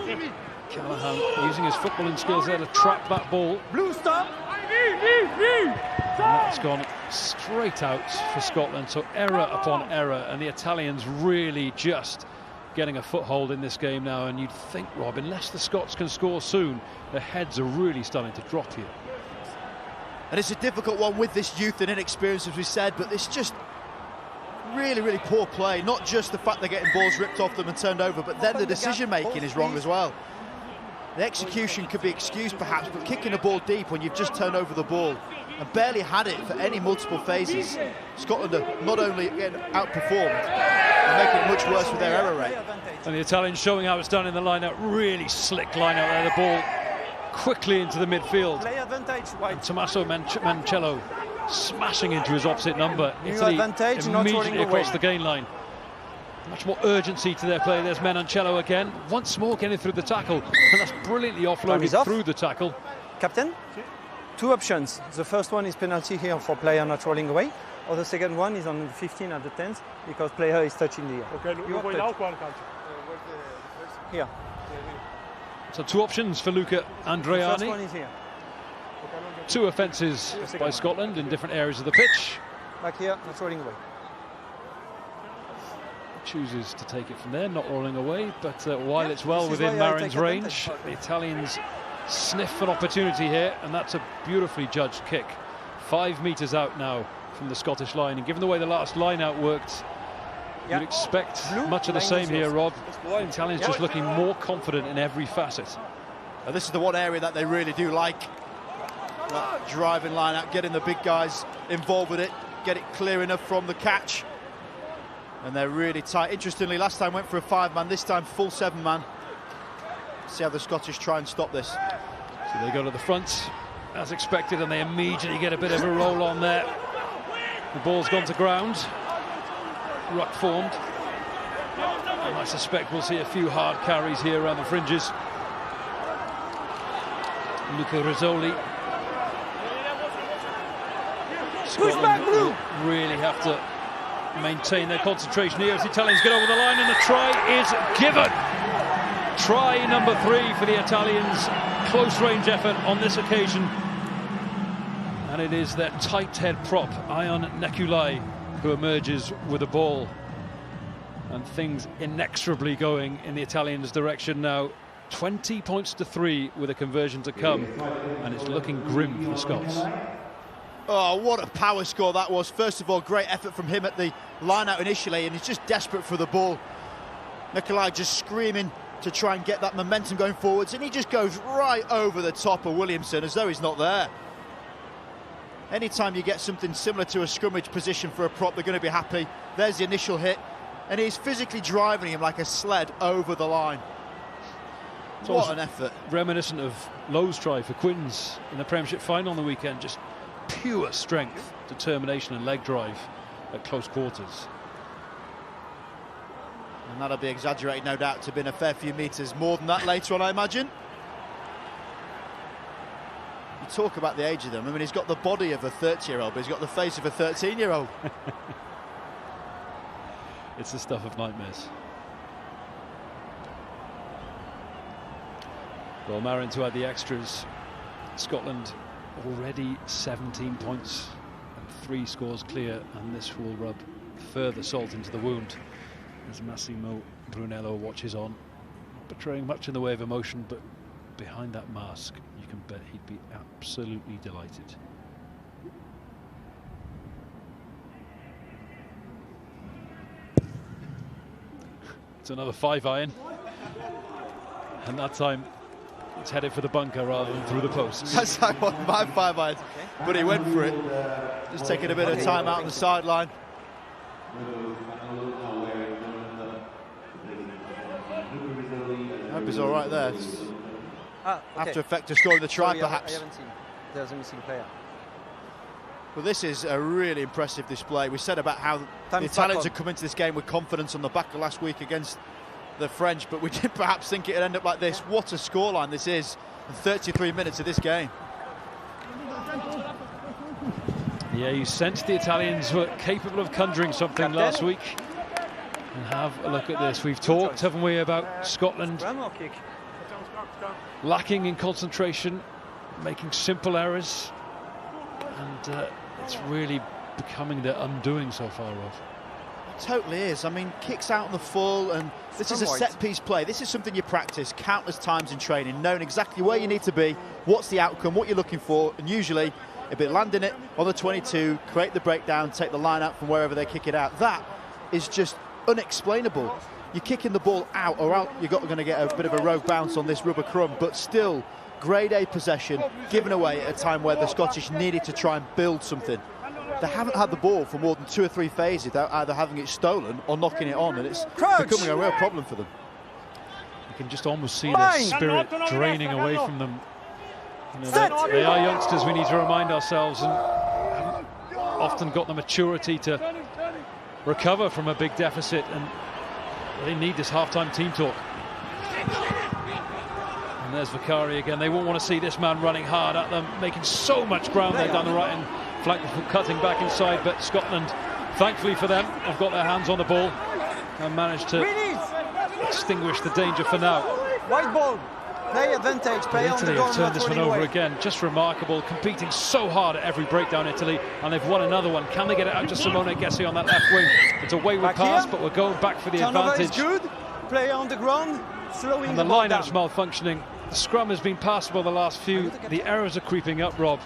And Callahan using his footballing skills there to trap that ball. Blue stop. And that's gone straight out for Scotland, so error upon error, and the Italians really just getting a foothold in this game now. And you'd think, Rob, unless the Scots can score soon, their heads are really starting to drop here. And it's a difficult one with this youth and inexperience, as we said, but it's just really poor play. Not just the fact they're getting balls ripped off them and turned over, but then the decision-making is wrong as well. The execution could be excused perhaps, but kicking a ball deep when you've just turned over the ball and barely had it for any multiple phases, Scotland are not only getting outperformed, and making it much worse with their error rate. And the Italians showing how it's done in the line-out. Really slick line-out there. The ball quickly into the midfield. Play advantage. And Tommaso Mancello smashing into his opposite number. New Italy advantage, not immediately rolling across away. the gain line. Much more urgency to their play. There's Menoncello again, once more getting through the tackle, and that's brilliantly offloaded through the tackle. Captain, two options. The first one is penalty here for player not rolling away, or the second one is on the 15 at the 10th because player is touching the air. Okay, look now, Here. So two options for Luca The first one Andreani. is here. Two offences by Scotland in different areas of the pitch. Back here, not rolling away. Chooses to take it from there, not rolling away, but while it's well this is within why I Marin's take range, advantage. the Italians sniff an opportunity here, and that's a beautifully judged kick. 5 metres out now from the Scottish line, and given the way the last line out worked, Yeah. you'd expect Blue much of the line same is here, yours. Rob. The Italians just looking more confident in every facet. This is the one area that they really do like. That driving line out, getting the big guys involved with it, get it clear enough from the catch. And they're really tight. Interestingly, last time went for a 5-man, this time full 7-man. See how the Scottish try and stop this. So they go to the front, as expected, and they immediately get a bit of a roll on there. The ball's gone to ground. Ruck formed. And I suspect we'll see a few hard carries here around the fringes. Luca Rizzoli. Scotland will really have to maintain their concentration here as the Italians get over the line, and the try is given. Try number 3 for the Italians. Close range effort on this occasion. And it is their tight head prop, Ion Nekulai, who emerges with the ball. And things inexorably going in the Italians' direction now. 20 points to 3 with a conversion to come. And it's looking grim for the Scots. Oh, what a power score that was. First of all, great effort from him at the line-out initially, and he's just desperate for the ball. Nikolai just screaming to try and get that momentum going forwards, and he just goes right over the top of Williamson as though he's not there. Anytime you get something similar to a scrummage position for a prop, they're going to be happy. There's the initial hit, and he's physically driving him like a sled over the line. What an effort. Reminiscent of Lowe's try for Quins in the Premiership final on the weekend. Just pure strength, determination and leg drive at close quarters. And that'll be exaggerated, no doubt, to have been a fair few metres more than that later on, I imagine. You talk about the age of them. I mean, he's got the body of a 30-year-old, but he's got the face of a 13-year-old. It's the stuff of nightmares. Well, Marin to add the extras. Scotland already 17 points and 3 scores clear, and this will rub further salt into the wound as Massimo Brunello watches on, not betraying much in the way of emotion, but behind that mask you can bet he'd be absolutely delighted. It's another 5-iron, and that time it's headed for the bunker rather than through the posts. That's like one of my 5-irons, but he went for it. Just taking a bit of time out on the sideline. I hope he's all right there. After effect of scoring the try, perhaps. I haven't seen. There's a missing player. Well, this is a really impressive display. We said about how the Italians had come into this game with confidence on the back of last week against the French, but we did perhaps think it'd end up like this. What a scoreline this is in 33 minutes of this game. Yeah, you sensed the Italians were capable of conjuring something last week. And have a look at this. We've talked, haven't we, about Scotland lacking in concentration, making simple errors, and it's really becoming their undoing so far, Rob. It totally is. I mean, kicks out on the full, and this is a set-piece play. This is something you practice countless times in training, knowing exactly where you need to be, what's the outcome, what you're looking for, and usually a bit landing it on the 22, create the breakdown, take the line out from wherever they kick it out. That is just unexplainable. You're kicking the ball out, or out you're going to get a bit of a rogue bounce on this rubber crumb, but still grade A possession given away at a time where the Scottish needed to try and build something. They haven't had the ball for more than 2 or 3 phases without either having it stolen or knocking it on, and it's becoming a real problem for them. You can just almost see their spirit draining away from them. You know, they are youngsters, we need to remind ourselves, and haven't often got the maturity to recover from a big deficit, and they need this half-time team talk. And there's Vicari again. They won't want to see this man running hard at them, making so much ground there down the right and flank, cutting back inside. But Scotland, thankfully for them, have got their hands on the ball and managed to extinguish the danger for now. White ball, play advantage, play on the Italy goal. have turned this one over again. Just remarkable, competing so hard at every breakdown, Italy, and they've won another one. Can they get it out to Simone Gessi on that left wing? It's a wayward pass, but we're going back for the Turnover advantage. is good. Play on the ground, slowing And the ball line-up's down. malfunctioning. The scrum has been passable the last few. The errors are creeping up, Rob.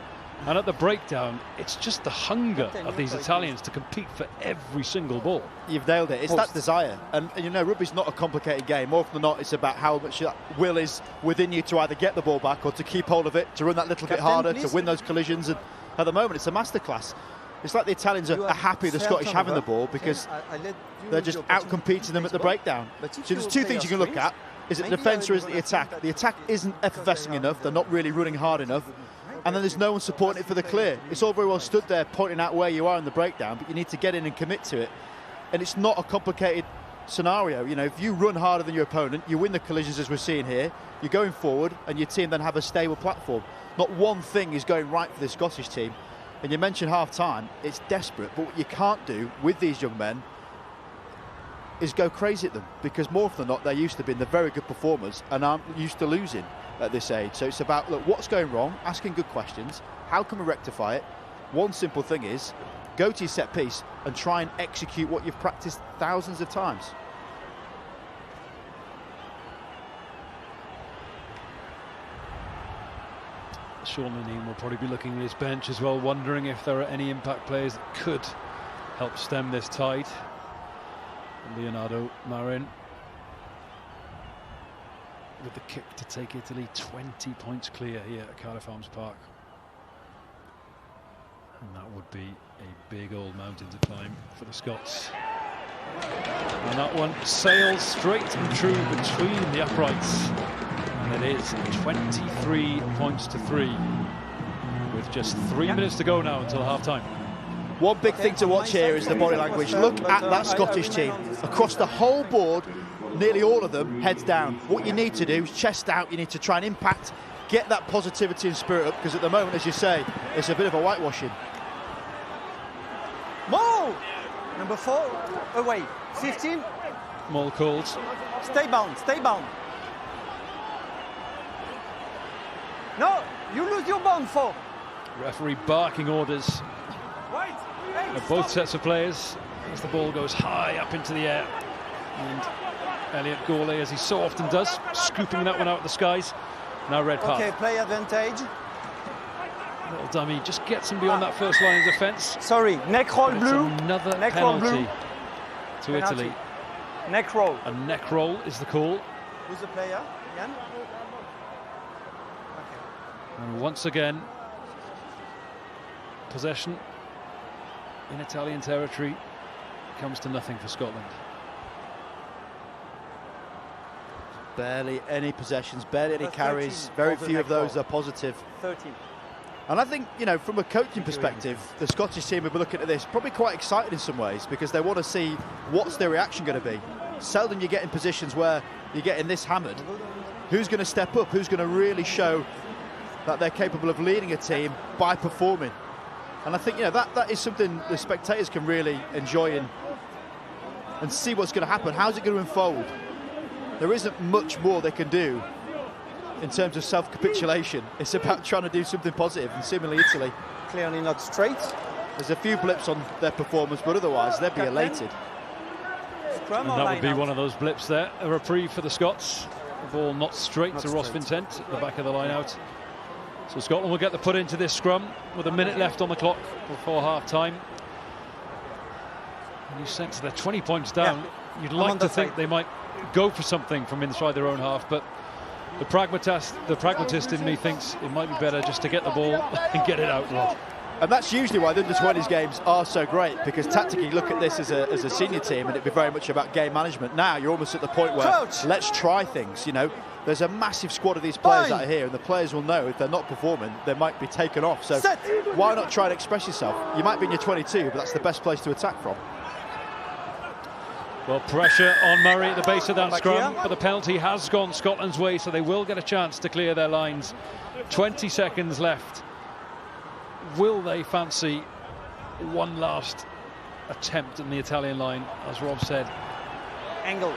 And at the breakdown, it's just the hunger of these Italians to compete for every single ball. You've nailed it. It's that desire. And you know, rugby's not a complicated game. More often than not, it's about how much that will is within you to either get the ball back or to keep hold of it, to run that little bit harder, to win those collisions. And at the moment, it's a masterclass. It's like the Italians are happy the Scottish having the ball because they're just out-competing them at the breakdown. So there's two things you can look at. Is it the defence or is it the attack? The attack isn't effervescing enough. They're not really running hard enough. And then there's no one supporting it for the clear. It's all very well stood there pointing out where you are in the breakdown, but you need to get in and commit to it. And it's not a complicated scenario. You know, if you run harder than your opponent, you win the collisions as we're seeing here, you're going forward and your team then have a stable platform. Not one thing is going right for the Scottish team. And you mentioned half-time, it's desperate, but what you can't do with these young men is go crazy at them, because more often than not, they're used to being the very good performers and aren't used to losing at this age. So it's about, look, what's going wrong, asking good questions, how can we rectify it? One simple thing is, go to your set piece and try and execute what you've practiced thousands of times. Sean Lineen will probably be looking at his bench as well, wondering if there are any impact players that could help stem this tide. Leonardo Marin with the kick to take Italy 20 points clear here at Cardiff Arms Park. And that would be a big old mountain to climb for the Scots. And that one sails straight and true between the uprights. And it is 23 points to 3 with just 3 minutes to go now until half-time. One big thing to watch here is the body language. Look at that Scottish team. Across the whole board, nearly all of them, heads down. What you need to do is chest out. You need to try and impact, get that positivity and spirit up, because at the moment, as you say, it's a bit of a whitewashing. Mo! Number 4, away. 15. Maul calls. Stay bound, stay bound. No, you lose your bound, 4. Referee barking orders of both sets of players as the ball goes high up into the air. And Elliot Gourlay, as he so often does, scooping that one out of the skies. Now red path. Okay, play advantage. Little dummy just gets him beyond that first line of defence. Sorry, neck roll blue. Another neck roll penalty blue. to Penalty. Italy. Neck roll. A neck roll is the call. Who's the player? Jan? And once again, possession in Italian territory comes to nothing for Scotland. Barely any possessions, barely any 13 carries. Very of the few of neck those roll. are positive. 13. And I think, you know, from a coaching perspective, the Scottish team will be looking at this probably quite excited in some ways, because they want to see what's their reaction going to be. Seldom you get in positions where you're getting this hammered. Who's going to step up? Who's going to really show that they're capable of leading a team by performing? And I think, you know, that is something the spectators can really enjoy and see what's going to happen. How's it going to unfold? There isn't much more they can do in terms of self-capitulation. It's about trying to do something positive, and similarly Italy. Clearly not straight. There's a few blips on their performance, but otherwise they'd be elated. Scrum And or that line would be out? one of those blips there. A reprieve for the Scots. The ball not straight Not to Ross straight. Vincent at the back of the line out. So Scotland will get the put into this scrum with a minute left on the clock before half-time. And you sense they're 20 points down. Yeah. You'd I'm like on to that think side. they might go for something from inside their own half, but the pragmatist in me thinks it might be better just to get the ball and get it out, Rob. And that's usually why the under-20s games are so great, because tactically you look at this as a senior team and it'd be very much about game management. Now you're almost at the point where Coach. let's try things, you know. there's a massive squad of these players that are here, and the players will know if they're not performing, they might be taken off. So why not try and express yourself? You might be in your 22, but that's the best place to attack from. Well, pressure on Murray at the base of that scrum, but the penalty has gone Scotland's way, so they will get a chance to clear their lines. 20 seconds left. Will they fancy one last attempt in the Italian line, as Rob said? Angle.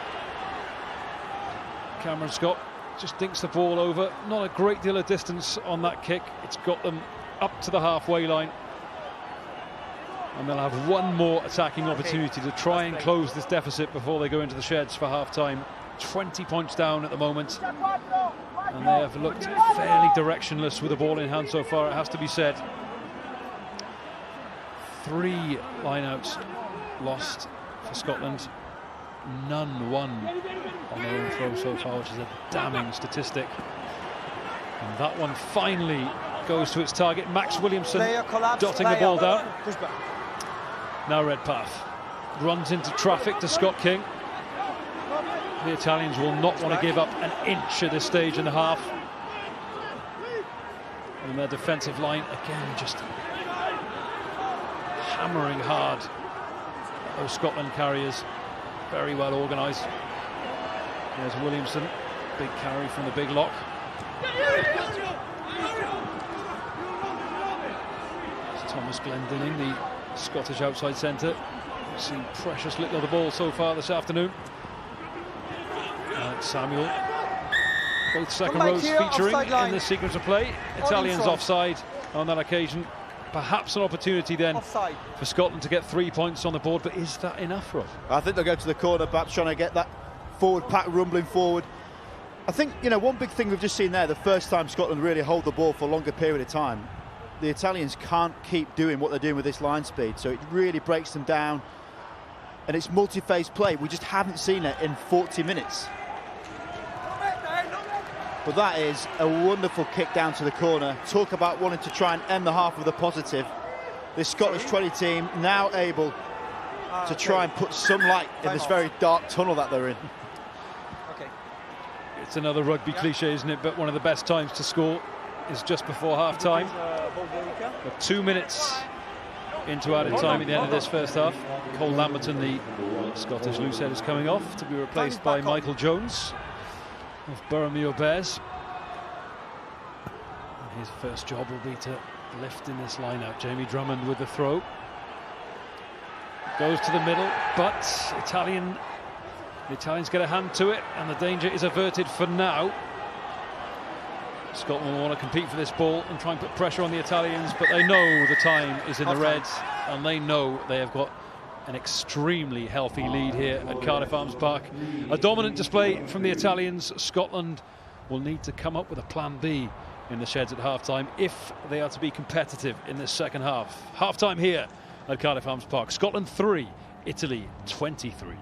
Cameron Scott just dinks the ball over. Not a great deal of distance on that kick. It's got them up to the halfway line. And they'll have one more attacking opportunity to try and close this deficit before they go into the sheds for half-time. 20 points down at the moment. And they have looked fairly directionless with the ball in hand so far, it has to be said. 3 line-outs lost for Scotland. None won on their own throw so far, which is a damning statistic. And that one finally goes to its target. Max Williamson dotting the ball down. Now Redpath runs into traffic to Scott King. The Italians will not want to give up an inch at this stage in the half. And their defensive line, again, just hammering hard at those Scotland carriers. Very well organised. There's Williamson, big carry from the big lock. It's Thomas Glendinning, the Scottish outside centre. We've seen precious little of the ball so far this afternoon. Samuel, both second rows featuring in this sequence of play. Italians offside on that occasion. Perhaps an opportunity then for Scotland to get 3 points on the board, but is that enough, Rob? I think they'll go to the corner, perhaps trying to get that forward pack rumbling forward. I think, you know, one big thing we've just seen there, the first time Scotland really hold the ball for a longer period of time, the Italians can't keep doing what they're doing with this line speed, so it really breaks them down, and it's multi-phase play. We just haven't seen it in 40 minutes. But that is a wonderful kick down to the corner. Talk about wanting to try and end the half with a positive. This Scottish 20 team now able to try and put some light in this very dark tunnel that they're in. It's another rugby cliche, isn't it? But one of the best times to score is just before half-time. We're 2 minutes into added time at the end of this first half. Cole Lamberton, the Scottish loosehead, is coming off to be replaced by Michael Jones of Boroughmuir Bears. And his first job will be to lift in this line-out. Jamie Drummond with the throw. Goes to the middle, but the Italians get a hand to it, and the danger is averted for now. Scotland will want to compete for this ball and try and put pressure on the Italians, but they know the time is in the Reds, and they know they have got an extremely healthy lead here at Cardiff Arms Park. A dominant display from the Italians. Scotland will need to come up with a plan B in the sheds at half-time if they are to be competitive in this second half. Half-time here at Cardiff Arms Park. Scotland 3, Italy 23.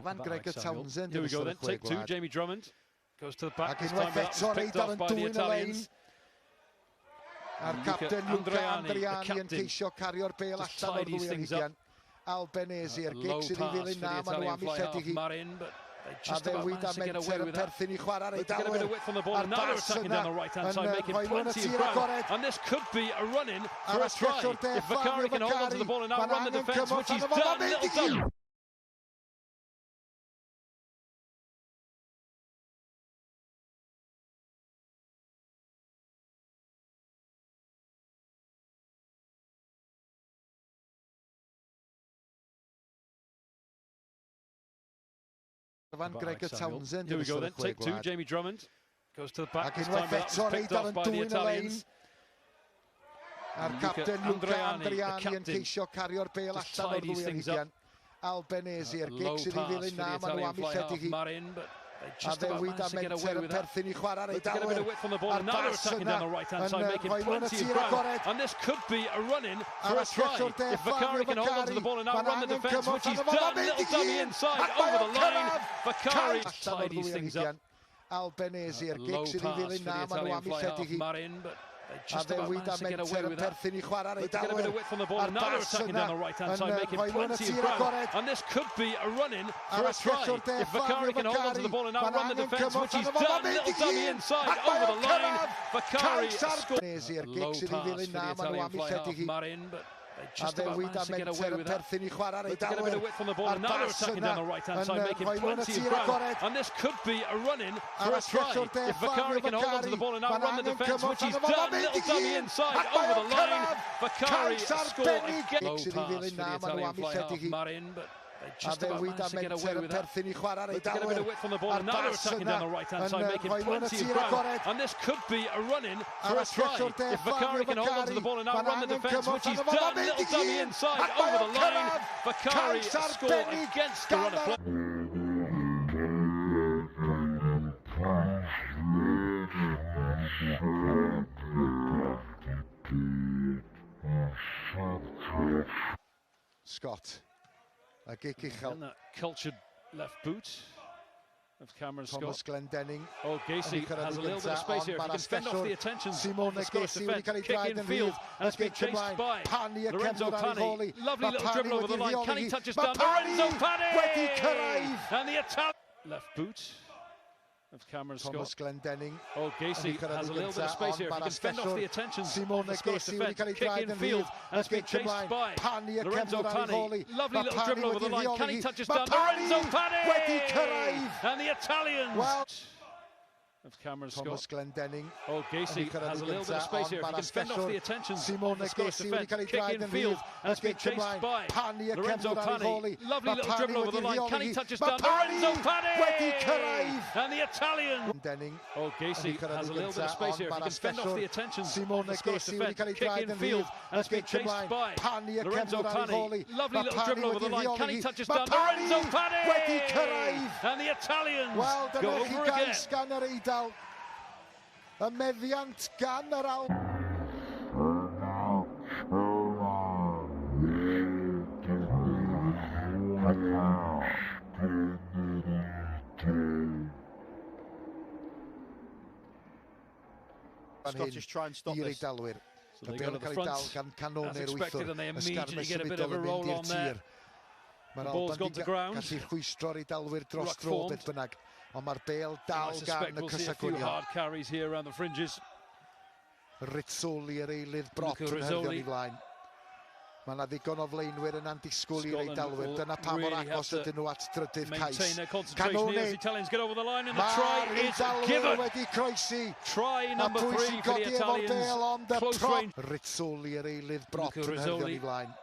Van Gregor Townsend. Here we go then, take two, Jamie Drummond goes to the back, this Ac time that was picked off by the Italians. A'r capten Luca Andriani yn ceisio cario'r bêl allan o'r ddwy anrhigion. Albanese, yr gig sydd i ddilyn na, maen nhw am ei lledu hi. A ddewid a menter yn perthyn i chwarae'r Eidalwyr. A'r bas yna yn rhoi nhw'n y tir agored. And this could be a run-in for a try. If Vakari can hold on to the ball and outrun the defence, which he's done, little done. Van Gregor Townsend. Here we go then, take two, Jamie Drummond goes to the back, this time that was picked off by the Italians. A'r capten Luca Andriani yn ceisio cario'r bêl allan o'r ddwy anrhigion. Albanese, yr gig sydd i ddilyn na, maen nhw am ei lledu hi. A ddewid a menter yn perthyn i chwarae'r Eidalwyr. A'r bas yna yn rhoi nhw'n y tir agored. And this could be a run-in for a try. If Vakari can hold on to the ball and outrun the defence, which he's done, little dummy inside, over the line. Vakari tidies things up. Albanese, yr gig sydd i ddilyn na, maen nhw am ei lledu hi. A ddewid a menter yn perthyn i chwarae'r Eidalwyr. A'r bas yna yn rhoi nhw'n y tir agored. And this could be a run-in for a try. If Vakari can hold on to the ball and outrun the defence, which he's done, little dummy inside, over the line. Vakari scores. Yr gig sydd i ddilyn na, maen nhw am ei lledu hi. A ddewid a menter yn perthyn i chwarae'r Eidalwyr. A'r bas yna yn rhoi nhw'n y tir agored. And this could be a run-in for a try. If Vakari can hold on to the ball and outrun the defence, which he's done, little dummy inside, over the line. Vakari scored again. Low pass for the Italian fly half Marin, but a ddewid a menter yn perthyn i chwarae'r Eidalwyr. A'r bas yna yn rhoi nhw'n y tir agored. And this could be a run-in for a try. If Vakari can hold on to the ball and outrun the defence, which he's done, little dummy inside, over the line. Vakari scored against the run of play. Scott. A gig uchel. And that cultured left boot of Cameron Scott. Thomas Glendenning. Oh, Gacy has a little bit of space here. If he can fend off the attention Simone of the Scottish defence. Kick in field and it's been chased by Lorenzo Pani. Lovely little dribble over the line. Can he touch his down? Lorenzo Pani! And the Italian left boot of Cameron Scott. Thomas Glendenning. Oh, Gacy has a little bit of space here. If he can fend off the attention Simone of the Scottish defence. Kick in field and it's been chased by Lorenzo Pani. Lovely little dribble over the line. Can he touch his down? Lorenzo Pani! And the Italians of Cameron Scott. Thomas Glendenning. Oh, Gacy has a little bit of space here. If he can fend off the attention Simone of the Scottish defence. Gacy Kick in field and it's been chased by Lorenzo Pani. Lovely little dribble over the line. Can he touch his down? Lorenzo Pani! And the Italians. Oh, Gacy has a little bit of space here. If he can fend off the attention of the Scottish defence. Kick in field and it's been chased by Lorenzo Pani. Lovely little dribble over the line. Can he touch his down? Lorenzo Pani! And the Italians go over again. Y meddiant gan yr Al. Scottish try and stop this. So they go to the front, as expected, and they immediately get a bit of a roll on there. The ball's gone to ground. Ruck formed. I suspect we'll see a few hard carries here around the fringes. Rizzoli yr eilydd brot yn herddio ni flaen. Mae yna ddigon o flaenwyr yn andisgwl i'r Eidalwyr. Dyna pa mor agos ydyn nhw at drydydd cais. Maintain their concentration here as the Italians get over the line and the try is given. Wedi croesi. Try number 3 for the Italians. Close range. Rizzoli yr eilydd brot yn herddio ni flaen.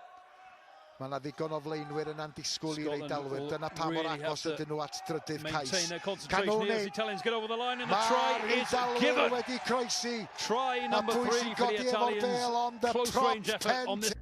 Mae yna ddigon o flaenwyr yn andisgwl i'r Eidalwyr. Dyna pa mor agos ydyn nhw at drydydd cais. Maintain their concentration here as the Italians get over the line and the try is given. Wedi croesi. Try number 3 for the Italians. Close range effort on this.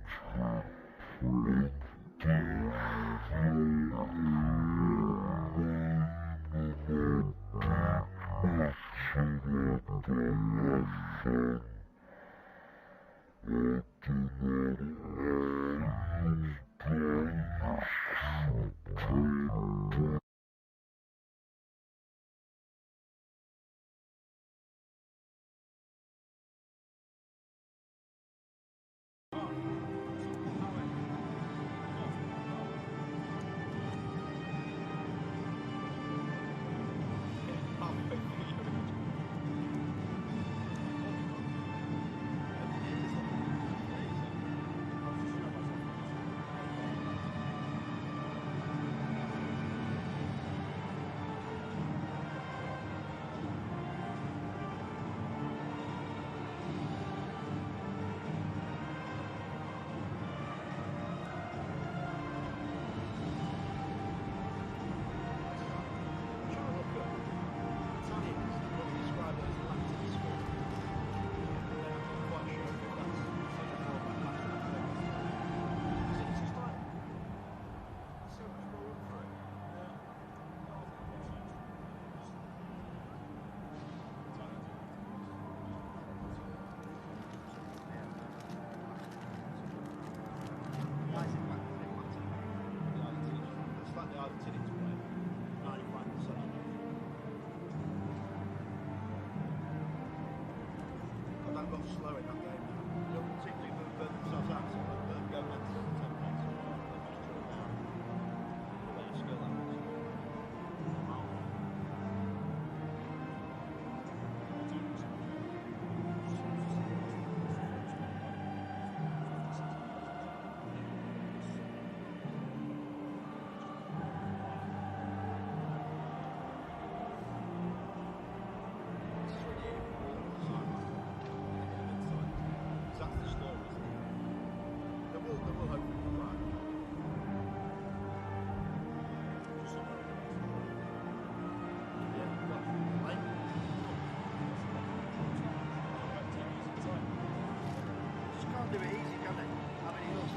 got slow in that game. You don't particularly burn themselves out, so let them go next 10 minutes. Do it easy, can they? How many knots?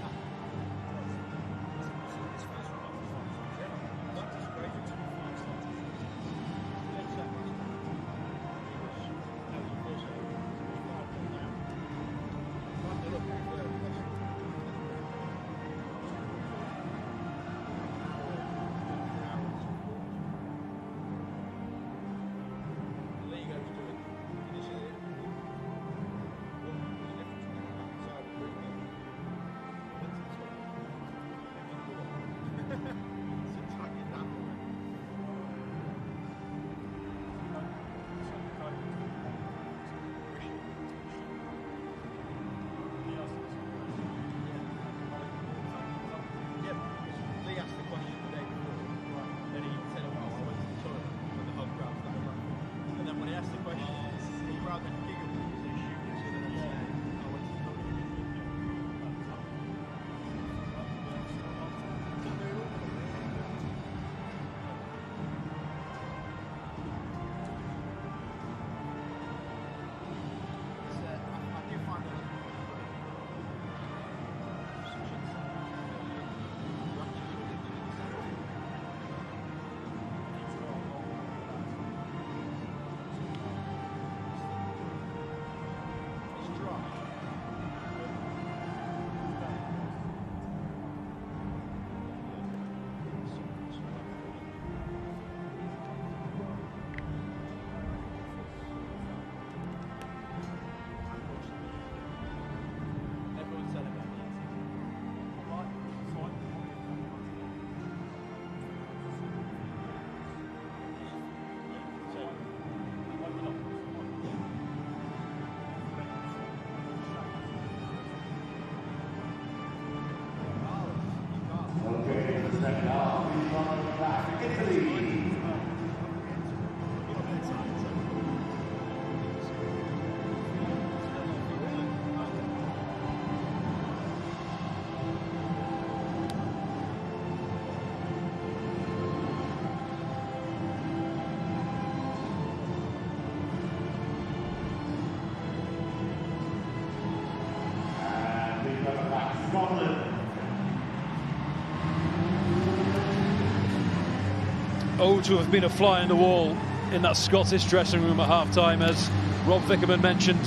Oh, to have been a fly in the wall in that Scottish dressing room at half-time, as Rob Vickerman mentioned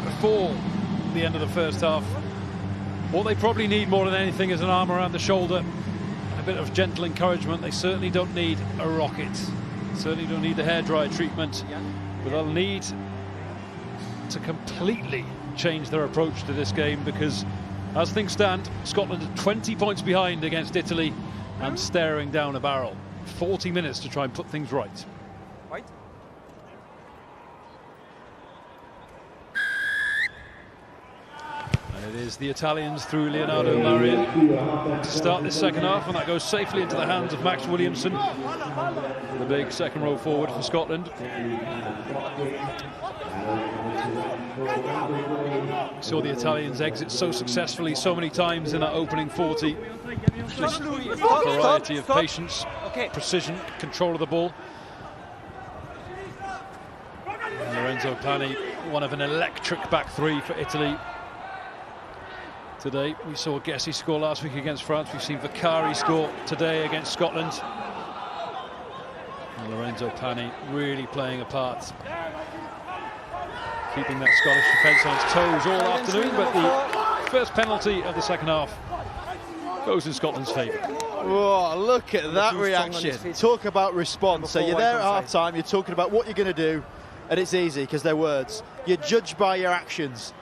before the end of the first half. What they probably need more than anything is an arm around the shoulder and a bit of gentle encouragement. They certainly don't need a rocket, certainly don't need the hairdryer treatment, but they'll need to completely change their approach to this game, because as things stand, Scotland are 20 points behind against Italy and staring down a barrel. 40 minutes to try and put things right. Right. And it is the Italians through Leonardo Marin to start this second half, and that goes safely into the hands of Max Williamson, the big second row forward for Scotland. Saw the Italians exit so successfully so many times in that opening 40. Just a variety of patience, precision, control of the ball. And Lorenzo Pani, one of an electric back three for Italy today. We saw Gessi score last week against France. We've seen Vicari score today against Scotland. And Lorenzo Pani really playing a part, keeping that Scottish defence on its toes all afternoon. But the first penalty of the second half goes in Scotland's favour. Oh, look at that reaction. Talk about response. So you're there at half-time, you're talking about what you're going to do, and it's easy because they're words. You're judged by your actions.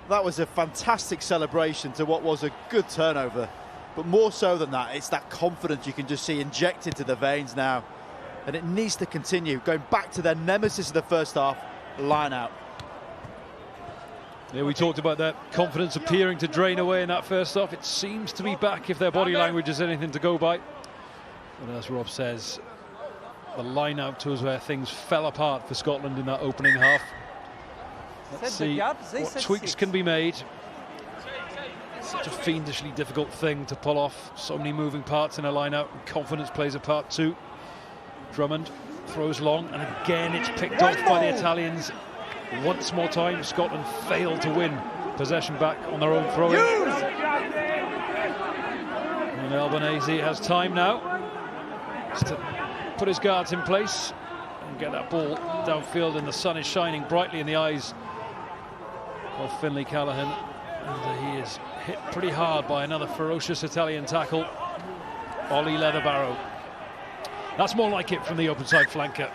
That was a fantastic celebration to what was a good turnover. But more so than that, it's that confidence you can just see injected to the veins now. And it needs to continue, going back to their nemesis of the first half, line out. Yeah, we talked about that confidence appearing to drain away in that first half. It seems to be back if their body language is anything to go by. And as Rob says, the line out was where things fell apart for Scotland in that opening half. Let's see what tweaks can be made. It's such a fiendishly difficult thing to pull off. So many moving parts in a line out, and confidence plays a part too. Drummond throws long, and again it's picked off by the Italians. Once more time, Scotland failed to win possession back on their own throw-in. And Albanese has time now just to put his guards in place and get that ball downfield, and the sun is shining brightly in the eyes of Finlay Callaghan. And he is hit pretty hard by another ferocious Italian tackle, Ollie Leatherbarrow. That's more like it from the open side flanker.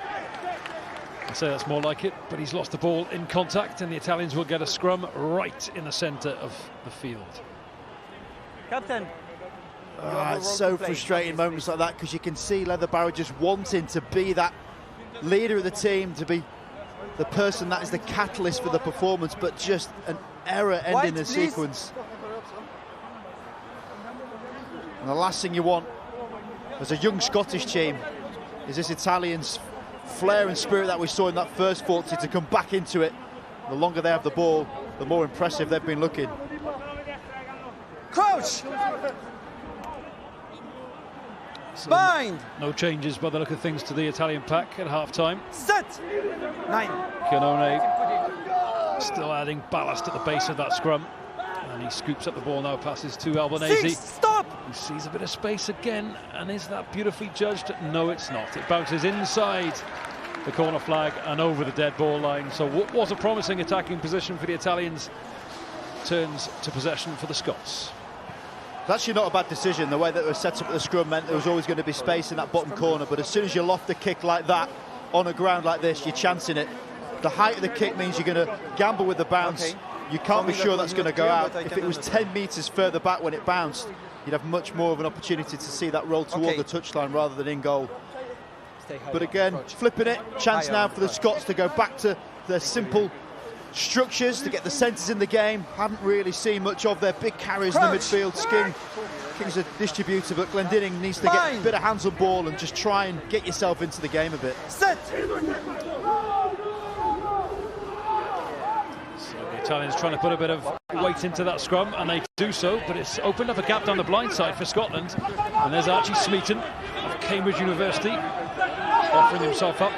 I say that's more like it, but he's lost the ball in contact, and the Italians will get a scrum right in the centre of the field. Captain. It's so frustrating moments like that, because you can see Leatherbarrow just wanting to be that leader of the team, to be the person that is the catalyst for the performance, but just an error ending the sequence. And the last thing you want as a young Scottish team is this Italians' flair and spirit that we saw in that first 40 to come back into it. The longer they have the ball, the more impressive they've been looking. Crouch! So bind! No changes by the look of things to the Italian pack at half-time. Set! 9. Canone still adding ballast at the base of that scrum. And he scoops up the ball now, passes to Albanese. 6, stop! He sees a bit of space again, and is that beautifully judged? No, it's not. It bounces inside the corner flag and over the dead ball line. So what was a promising attacking position for the Italians turns to possession for the Scots. It's actually not a bad decision. The way that it was set up at the scrum meant there was always going to be space in that bottom corner, but as soon as you loft a kick like that on a ground like this, you're chancing it. The height of the kick means you're going to gamble with the bounce. Okay. You can't be sure that's going to go out. If it was 10 metres further back when it bounced, you'd have much more of an opportunity to see that roll toward the touchline rather than in goal. But again, flipping it, chance now for the Scots to go back to their simple structures, to get the centres in the game. Haven't really seen much of their big carriers in the midfield. King's a distributor, but Glendinning needs to get a bit of hands on ball and just try and get yourself into the game a bit. Set! Italians trying to put a bit of weight into that scrum, and they do so, but it's opened up a gap down the blind side for Scotland. And there's Archie Smeaton of Cambridge University offering himself up.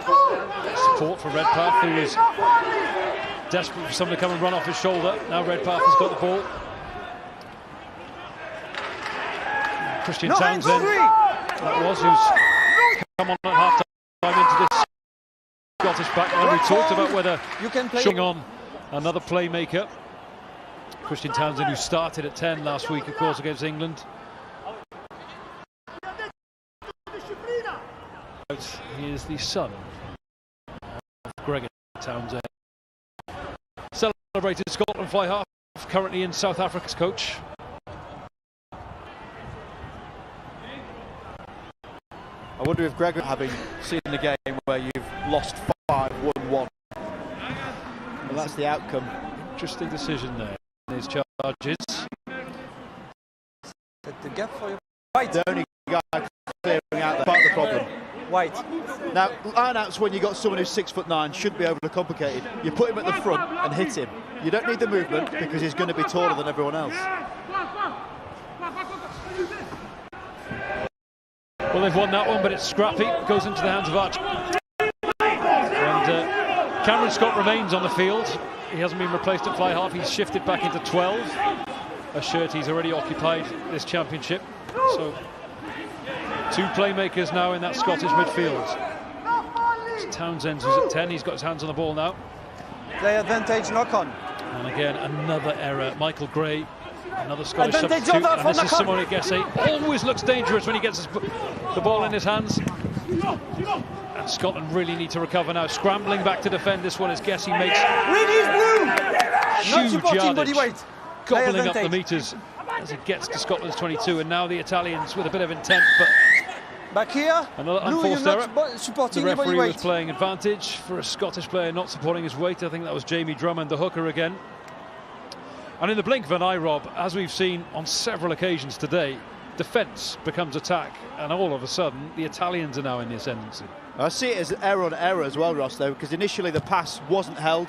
Support for Redpath, who is desperate for someone to come and run off his shoulder. Now Redpath has got the ball. Christian Townsend, that was, who's come on at half-time into this Scottish back. And we talked about whether you can play on another playmaker. Christian Townsend, who started at 10 last week, of course, against England. He is the son of Gregor Townsend. Celebrated Scotland fly half, currently in South Africa's coach. I wonder if Gregor, having seen the game where you've lost 5-1-1, well, that's the outcome. Interesting decision there in his charges. Set the gap for you. White. The only guy clearing out part of the problem. White. Now, line-outs when you've got someone who's 6'9" shouldn't be overly complicated. You put him at the front and hit him. You don't need the movement because he's going to be taller than everyone else. Well, they've won that one, but it's scrappy. It goes into the hands of Archie. And Cameron Scott remains on the field. He hasn't been replaced at fly half. He's shifted back into 12. A shirt he's already occupied this championship. So 2 playmakers now in that Scottish midfield. It's Townsend who's at 10. He's got his hands on the ball now. Play advantage, knock on. And again, another error. Michael Gray, another Scottish substitute. And this is Simone Gesse. Always looks dangerous when he gets the ball in his hands. And Scotland really need to recover now. Scrambling back to defend this one as Gesse makes huge yardage, weight. gobbling up the metres as it gets to Scotland's 22, and now the Italians with a bit of intent, but back here. Another unforced error. The referee was playing advantage for a Scottish player not supporting his weight. I think that was Jamie Drummond, the hooker again. And in the blink of an eye, Rob, as we've seen on several occasions today, defence becomes attack, and all of a sudden the Italians are now in the ascendancy. I see it as error on error as well, Ross, though, because initially the pass wasn't held.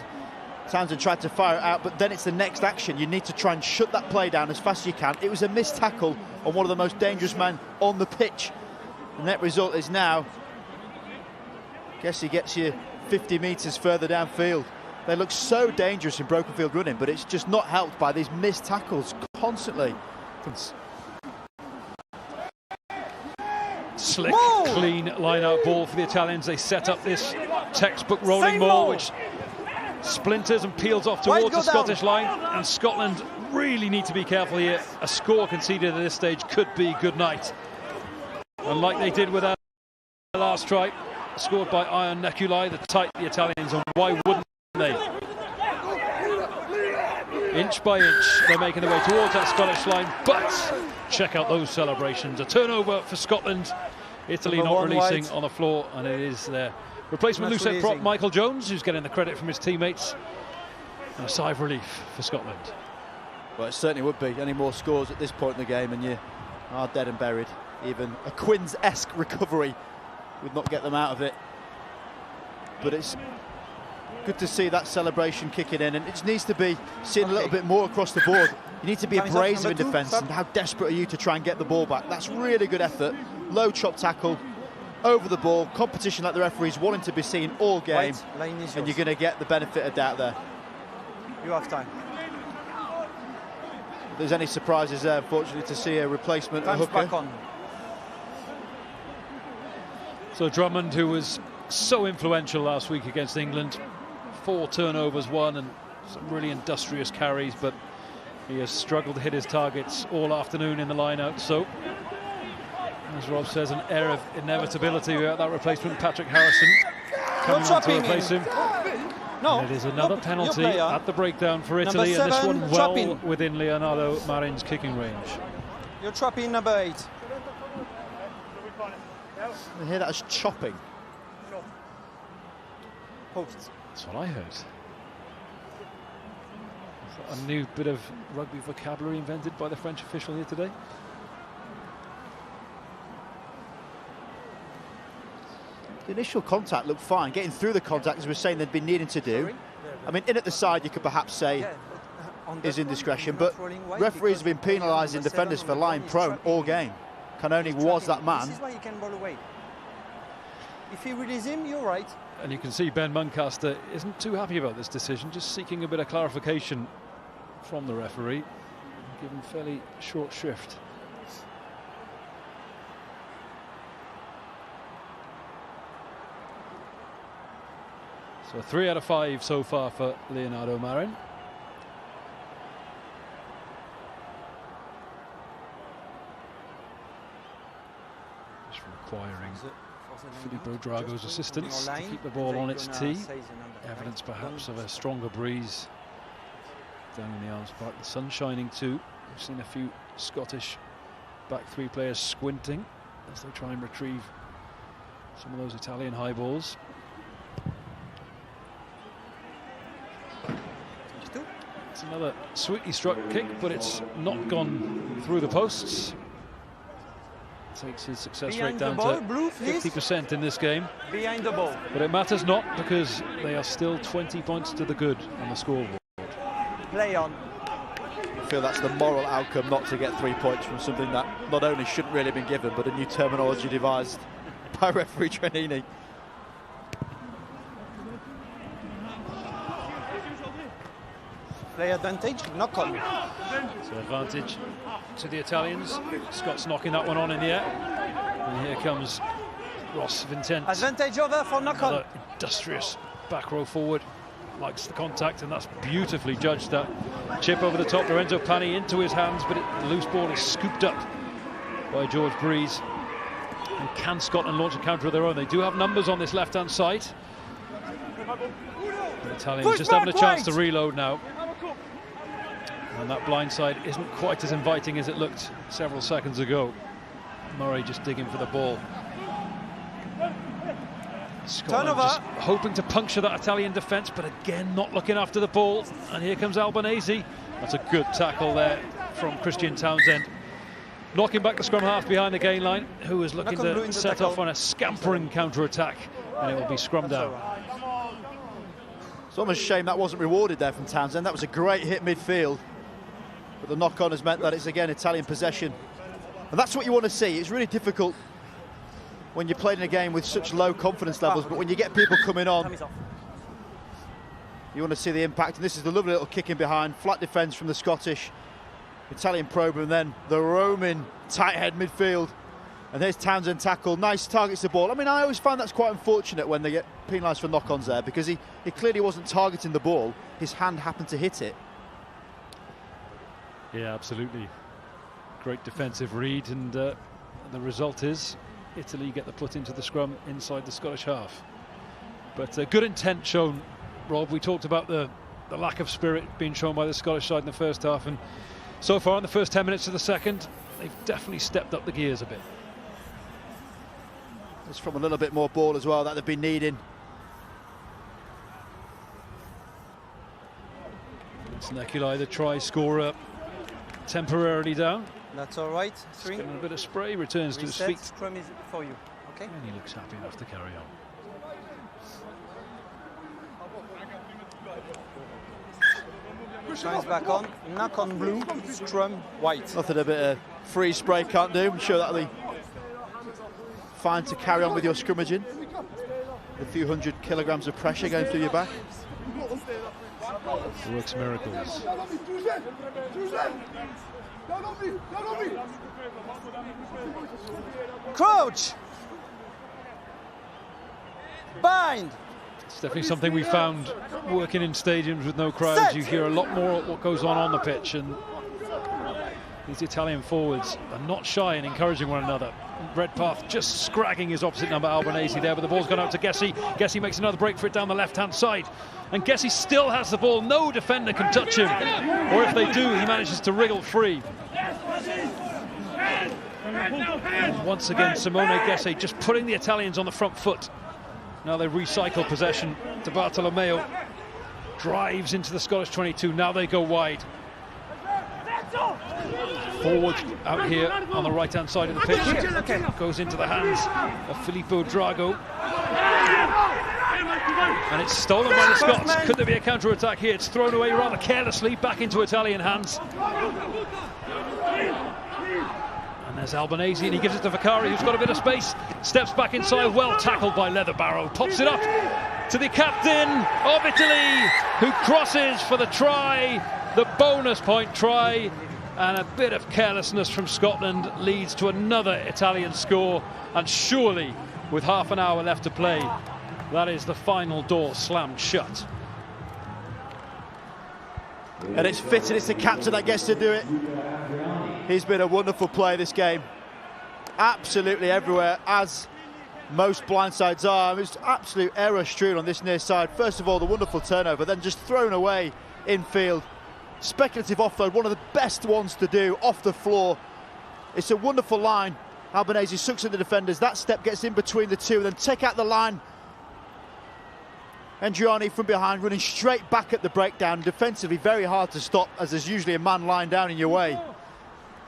Townsend tried to fire it out, but then it's the next action. You need to try and shut that play down as fast as you can. It was a missed tackle on one of the most dangerous men on the pitch. The net result is now, I guess he gets you 50 metres further downfield. They look so dangerous in broken field running, but it's just not helped by these missed tackles constantly. Slick, clean line-out ball for the Italians. They set up this textbook rolling ball, which splinters and peels off towards the Scottish line, and Scotland really need to be careful here. A score conceded at this stage could be good night. And like they did with their last try, scored by Ion Nekulai, the tight the Italians, and why wouldn't they? Inch by inch, they're making their way towards that Scottish line, but check out those celebrations. A turnover for Scotland. Italy not releasing on the floor, and it is their replacement loose head prop Michael Jones, who's getting the credit from his teammates. And a sigh of relief for Scotland. Well, it certainly would be. Any more scores at this point in the game and you are dead and buried. Even a Quins-esque recovery would not get them out of it. But it's good to see that celebration kicking in, and it just needs to be seen a little bit more across the board. You need to be abrasive in defence, and how desperate are you to try and get the ball back? That's really good effort. Low chop tackle, over the ball, competition like the referees wanting to be seen all game, and you're going to get the benefit of doubt there. You have time. If there's any surprises there, unfortunately, to see a replacement hooker. Back on. So Drummond, who was so influential last week against England, 4 turnovers won and some really industrious carries, but he has struggled to hit his targets all afternoon in the line-out. So, as Rob says, an air of inevitability without that replacement, Patrick Harrison, coming on to replace him. No, and it is another penalty at the breakdown for Italy, and this one well within Leonardo Marin's kicking range. You're trapping number 8. I hear that as chopping. Post. That's what I heard. A new bit of rugby vocabulary invented by the French official here today. The initial contact looked fine, getting through the contact, as we were saying they'd been needing to do. I mean, in at the side, you could perhaps say is indiscretion, but referees have been penalising defenders for lying prone all game. Canoni was that man. This is why you can ball away. If he releases him, you're right. And you can see Ben Muncaster isn't too happy about this decision, just seeking a bit of clarification from the referee, given fairly short shrift. So 3 out of 5 so far for Leonardo Marin. Just requiring Filippo Drago's assistance to keep the ball on its tee. Evidence perhaps of a stronger breeze down in the Arms Park. The sun shining too. We've seen a few Scottish back 3 players squinting as they try and retrieve some of those Italian high balls. It's another sweetly struck kick, but it's not gone through the posts. Takes his success rate down to 50% in this game. Behind the ball. But it matters not, because they are still 20 points to the good on the scoreboard. Play on. I feel that's the moral outcome, not to get 3 points from something that not only shouldn't really have been given, but a new terminology devised by referee Trenini. Play advantage, knock on. So advantage to the Italians. Scott's knocking that one on in the air. And here comes Ross of intent. Advantage over for knock on. Industrious back row forward. Likes the contact, and that's beautifully judged. That chip over the top, Lorenzo Pani into his hands, but the loose ball is scooped up by George Breeze. And can Scotland launch a counter of their own? They do have numbers on this left-hand side. The Italians just having a chance to reload now. And that blindside isn't quite as inviting as it looked several seconds ago. Murray just digging for the ball. Scotland just hoping to puncture that Italian defence, but again not looking after the ball. And here comes Albanese. That's a good tackle there from Christian Townsend. Knocking back the scrum half behind the gain line, who is looking to set off on a scampering counter-attack, and it will be scrum down. It's almost a shame that wasn't rewarded there from Townsend. That was a great hit midfield, but the knock-on has meant that it's again Italian possession. And that's what you want to see. It's really difficult when you're playing a game with such low confidence levels, but when you get people coming on, you want to see the impact. And this is the lovely little kick in behind, flat defence from the Scottish. Italian probe, and then the roaming tight head midfield. And there's Townsend tackle, nice, targets the ball. I mean, I always find that's quite unfortunate when they get penalised for knock-ons there, because he clearly wasn't targeting the ball. His hand happened to hit it. Yeah, absolutely. Great defensive read, and the result is Italy get the put into the scrum inside the Scottish half. But good intent shown, Rob. We talked about the lack of spirit being shown by the Scottish side in the first half, and so far in the first 10 minutes of the second, they've definitely stepped up the gears a bit. It's from a little bit more ball as well that they've been needing. It's Nekilai, the try scorer, temporarily down. That's all right. He's getting a bit of spray, returns to his feet. Scrum is for you, okay? And he looks happy enough to carry on. Shines back on, knock on blue, scrum white. Nothing a bit of free spray can't do. I'm sure that'll be fine to carry on with your scrummaging. A few hundred kilograms of pressure going through your back. It works miracles. Crouch! Bind! It's definitely something we found working in stadiums with no crowds. You hear a lot more what goes on the pitch, and these Italian forwards are not shy in encouraging one another. Redpath just scragging his opposite number, Albanese, there, but the ball's gone out to Gessie. Gessie makes another break for it down the left-hand side, and Gessie still has the ball. No defender can touch him, or if they do, he manages to wriggle free. And once again, Simone Gessie just putting the Italians on the front foot. Now they recycle possession. De Bartolomeo drives into the Scottish 22. Now they go wide. Forward out here on the right-hand side of the pitch. Goes into the hands of Filippo Drago. And it's stolen by the Scots. Could there be a counter-attack here? It's thrown away rather carelessly back into Italian hands. And there's Albanese, and he gives it to Vicari, who's got a bit of space. Steps back inside, well tackled by Leatherbarrow. Pops it up to the captain of Italy, who crosses for the try, the bonus point try. And a bit of carelessness from Scotland leads to another Italian score. And surely, with half an hour left to play, that is the final door slammed shut. And it's fitting, it's the captain that gets to do it. He's been a wonderful play this game. Absolutely everywhere, as most blindsides are. It's absolute error strewn on this near side. First of all, the wonderful turnover, then just thrown away infield. Speculative offload, one of the best ones to do off the floor. It's a wonderful line. Albanese sucks at the defenders. That step gets in between the two, then take out the line. Andriani from behind, running straight back at the breakdown. Defensively, very hard to stop, as there's usually a man lying down in your way.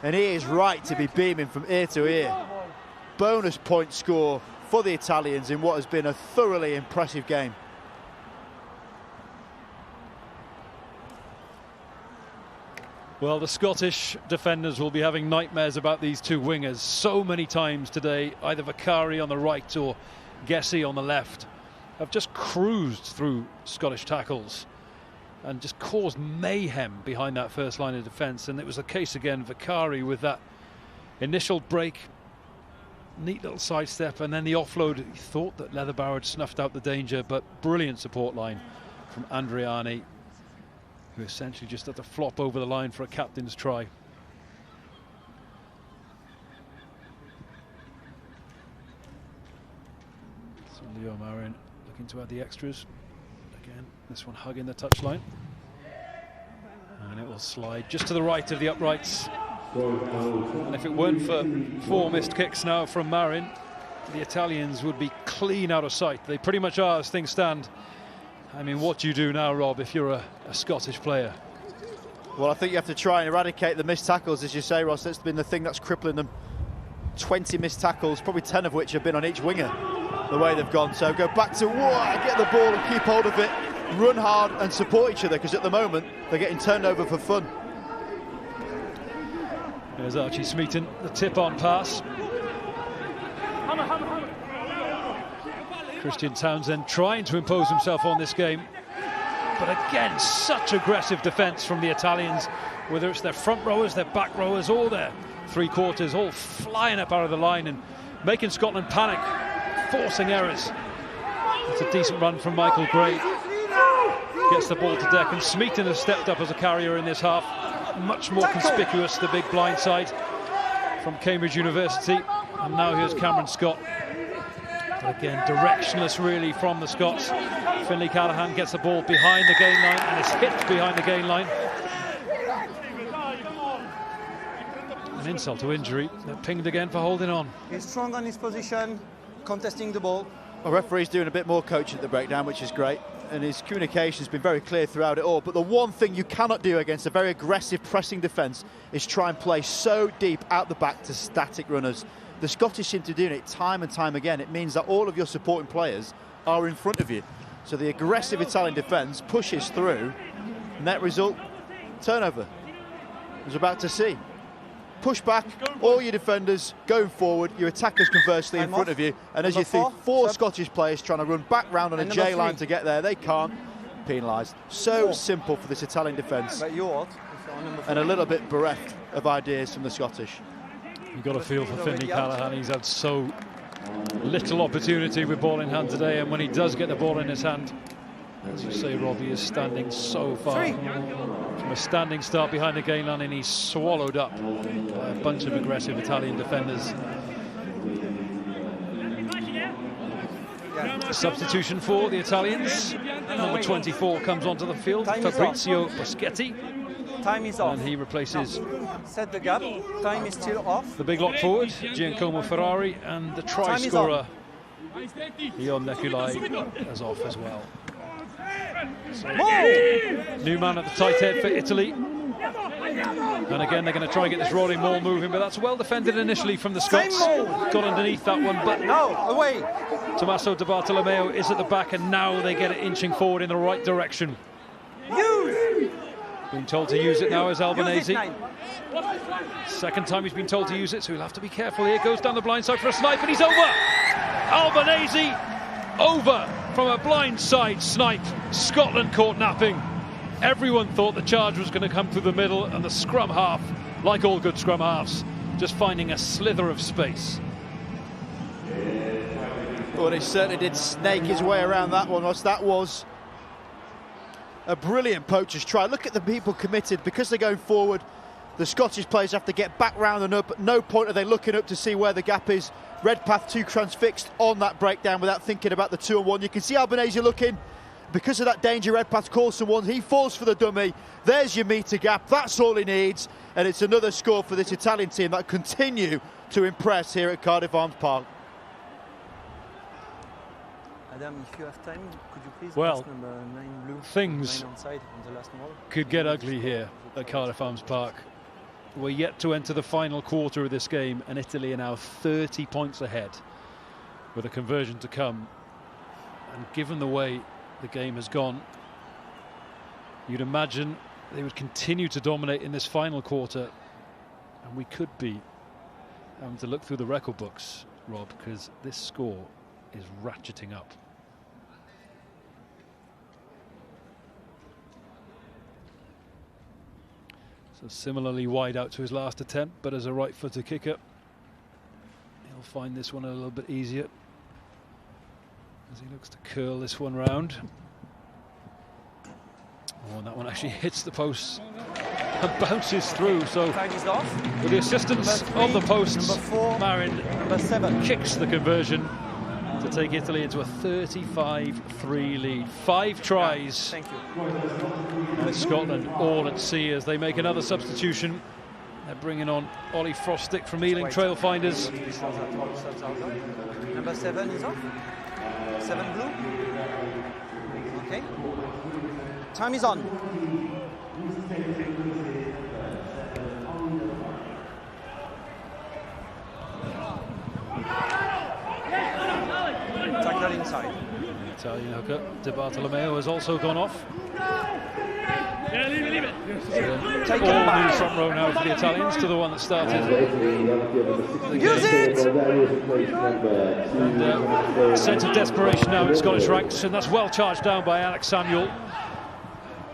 And he is right to be beaming from ear to ear. Bonus point score for the Italians in what has been a thoroughly impressive game. Well, the Scottish defenders will be having nightmares about these two wingers so many times today. Either Vicari on the right or Gessie on the left have just cruised through Scottish tackles and just caused mayhem behind that first line of defence. And it was the case again, Vicari with that initial break, neat little sidestep, and then the offload. He thought that Leatherbarrow had snuffed out the danger, but brilliant support line from Andriani, who essentially just had to flop over the line for a captain's try. So Leo Marin looking to add the extras. Again, this one hugging the touchline. And it will slide just to the right of the uprights. And if it weren't for 4 missed kicks now from Marin, the Italians would be clean out of sight. They pretty much are as things stand. I mean, what do you do now, Rob, if you're a Scottish player? Well, I think you have to try and eradicate the missed tackles, as you say, Ross. That's been the thing that's crippling them. 20 missed tackles, probably 10 of which have been on each winger, the way they've gone. So go back to get the ball and keep hold of it, run hard and support each other, because at the moment they're getting turned over for fun. There's Archie Smeaton, the tip-on pass. Christian Townsend trying to impose himself on this game. But again, such aggressive defence from the Italians, whether it's their front rowers, their back rowers, or their three-quarters, all flying up out of the line and making Scotland panic, forcing errors. It's a decent run from Michael Gray. Gets the ball to deck, and Smeaton has stepped up as a carrier in this half. Much more conspicuous, the big blind side from Cambridge University. And now here's Cameron Scott. But again, directionless really from the Scots. Finlay Callaghan gets the ball behind the gain line and is hit behind the gain line. An insult to injury. They're pinged again for holding on. He's strong on his position, contesting the ball. The referee's doing a bit more coaching at the breakdown, which is great, and his communication's been very clear throughout it all. But the one thing you cannot do against a very aggressive pressing defence is try and play so deep out the back to static runners. The Scottish seem to be doing it time and time again. It means that all of your supporting players are in front of you. So the aggressive Italian defence pushes through. Net result, turnover. I was about to see. Push back, all your defenders going forward, your attackers conversely in front of you. And as you see, 4 Scottish players trying to run back round on a J line to get there. They can't. Penalised. So simple for this Italian defence. And a little bit bereft of ideas from the Scottish. You've got to feel for Finlay Callaghan. He's had so little opportunity with ball in hand today, and when he does get the ball in his hand, as you say, Robbie is standing so far from a standing start behind the gain line, and he's swallowed up by a bunch of aggressive Italian defenders. A substitution for the Italians. Number 24 comes onto the field, Fabrizio Boschetti. Time is off. And he replaces set the gap. Time is still off. The big lock forward, Giacomo Ferrari, and the try scorer, Leon Nekulai, is off as well. So, new man at the tight head for Italy. And again, they're going to try and get this rolling ball moving, but that's well defended initially from the Scots. Got underneath that one, but no, away. Tommaso Di Bartolomeo is at the back, and now they get it inching forward in the right direction. Being told to use it now is Albanese. Second time he's been told to use it, so he'll have to be careful here. Goes down the blind side for a snipe, and he's over. Albanese over from a blind side snipe. Scotland caught napping. Everyone thought the charge was going to come through the middle, and the scrum half, like all good scrum halves, just finding a slither of space. Well, he certainly did snake his way around that one, Ross. That was a brilliant poacher's try. Look at the people committed. Because they're going forward, the Scottish players have to get back round and up. At no point are they looking up to see where the gap is. Redpath too transfixed on that breakdown without thinking about the 2-on-1. You can see Albanese looking. Because of that danger, Redpath calls someone. He falls for the dummy. There's your metre gap. That's all he needs. And it's another score for this Italian team that continue to impress here at Cardiff Arms Park. Adam, if you have time, could you please pass number 9 blue? Things 9 onside on the last ball. Could get ugly here at Cardiff Arms Park. We're yet to enter the final quarter of this game, and Italy are now 30 points ahead with a conversion to come. And given the way the game has gone, you'd imagine they would continue to dominate in this final quarter, and we could be having to look through the record books, Rob, because this score is ratcheting up. So similarly wide out to his last attempt, but as a right-footed kicker, he'll find this one a little bit easier as he looks to curl this one round. Oh, and that one actually hits the post and bounces through. So with the assistance of the posts, Marin kicks the conversion. to take Italy into a 35-3 lead. 5 tries. Thank you. And Scotland all at sea as they make another substitution. They're bringing on Ollie Frostick from Ealing Trailfinders. Number 7 is off. 7 blue. Okay. Time is on. Tackle inside. The Italian hooker, Di Bartolomeo, has also gone off. Yeah, leave it. All new front row now for the Italians to the one that started. Use it! And a sense of desperation now in Scottish ranks, and that's well charged down by Alex Samuel.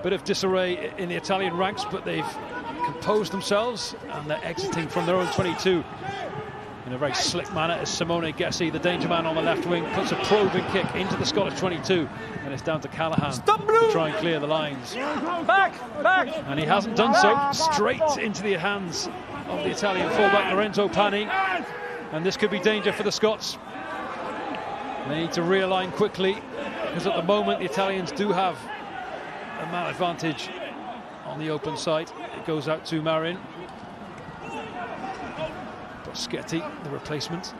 Bit of disarray in the Italian ranks, but they've composed themselves and they're exiting from their own 22 in a very slick manner as Simone Gessi, the danger man on the left wing, puts a probing kick into the Scottish 22, and it's down to Callaghan to try and clear the lines. Back! And he hasn't done so. Straight into the hands of the Italian fullback Lorenzo Pani, and this could be danger for the Scots. They need to realign quickly, because at the moment the Italians do have a man advantage on the open side. It goes out to Marin. Schetti, the replacement.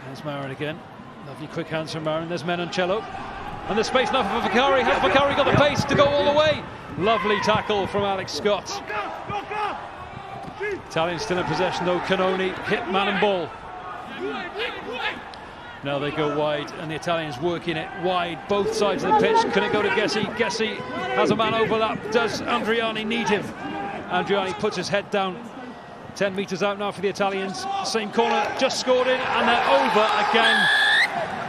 There's Marin again. Lovely quick hands from Marin. There's Menoncello. And there's space enough for Vakari. Has Vakari got the pace to go all the way? Lovely tackle from Alex Scott. Italians still in possession though. Canoni hit man and ball. Now they go wide and the Italians working it wide, both sides of the pitch. Can it go to Gessi? Gessi has a man overlap. Does Andriani need him? Andriani puts his head down. 10 metres out now for the Italians. Same corner, just scored in, and they're over again.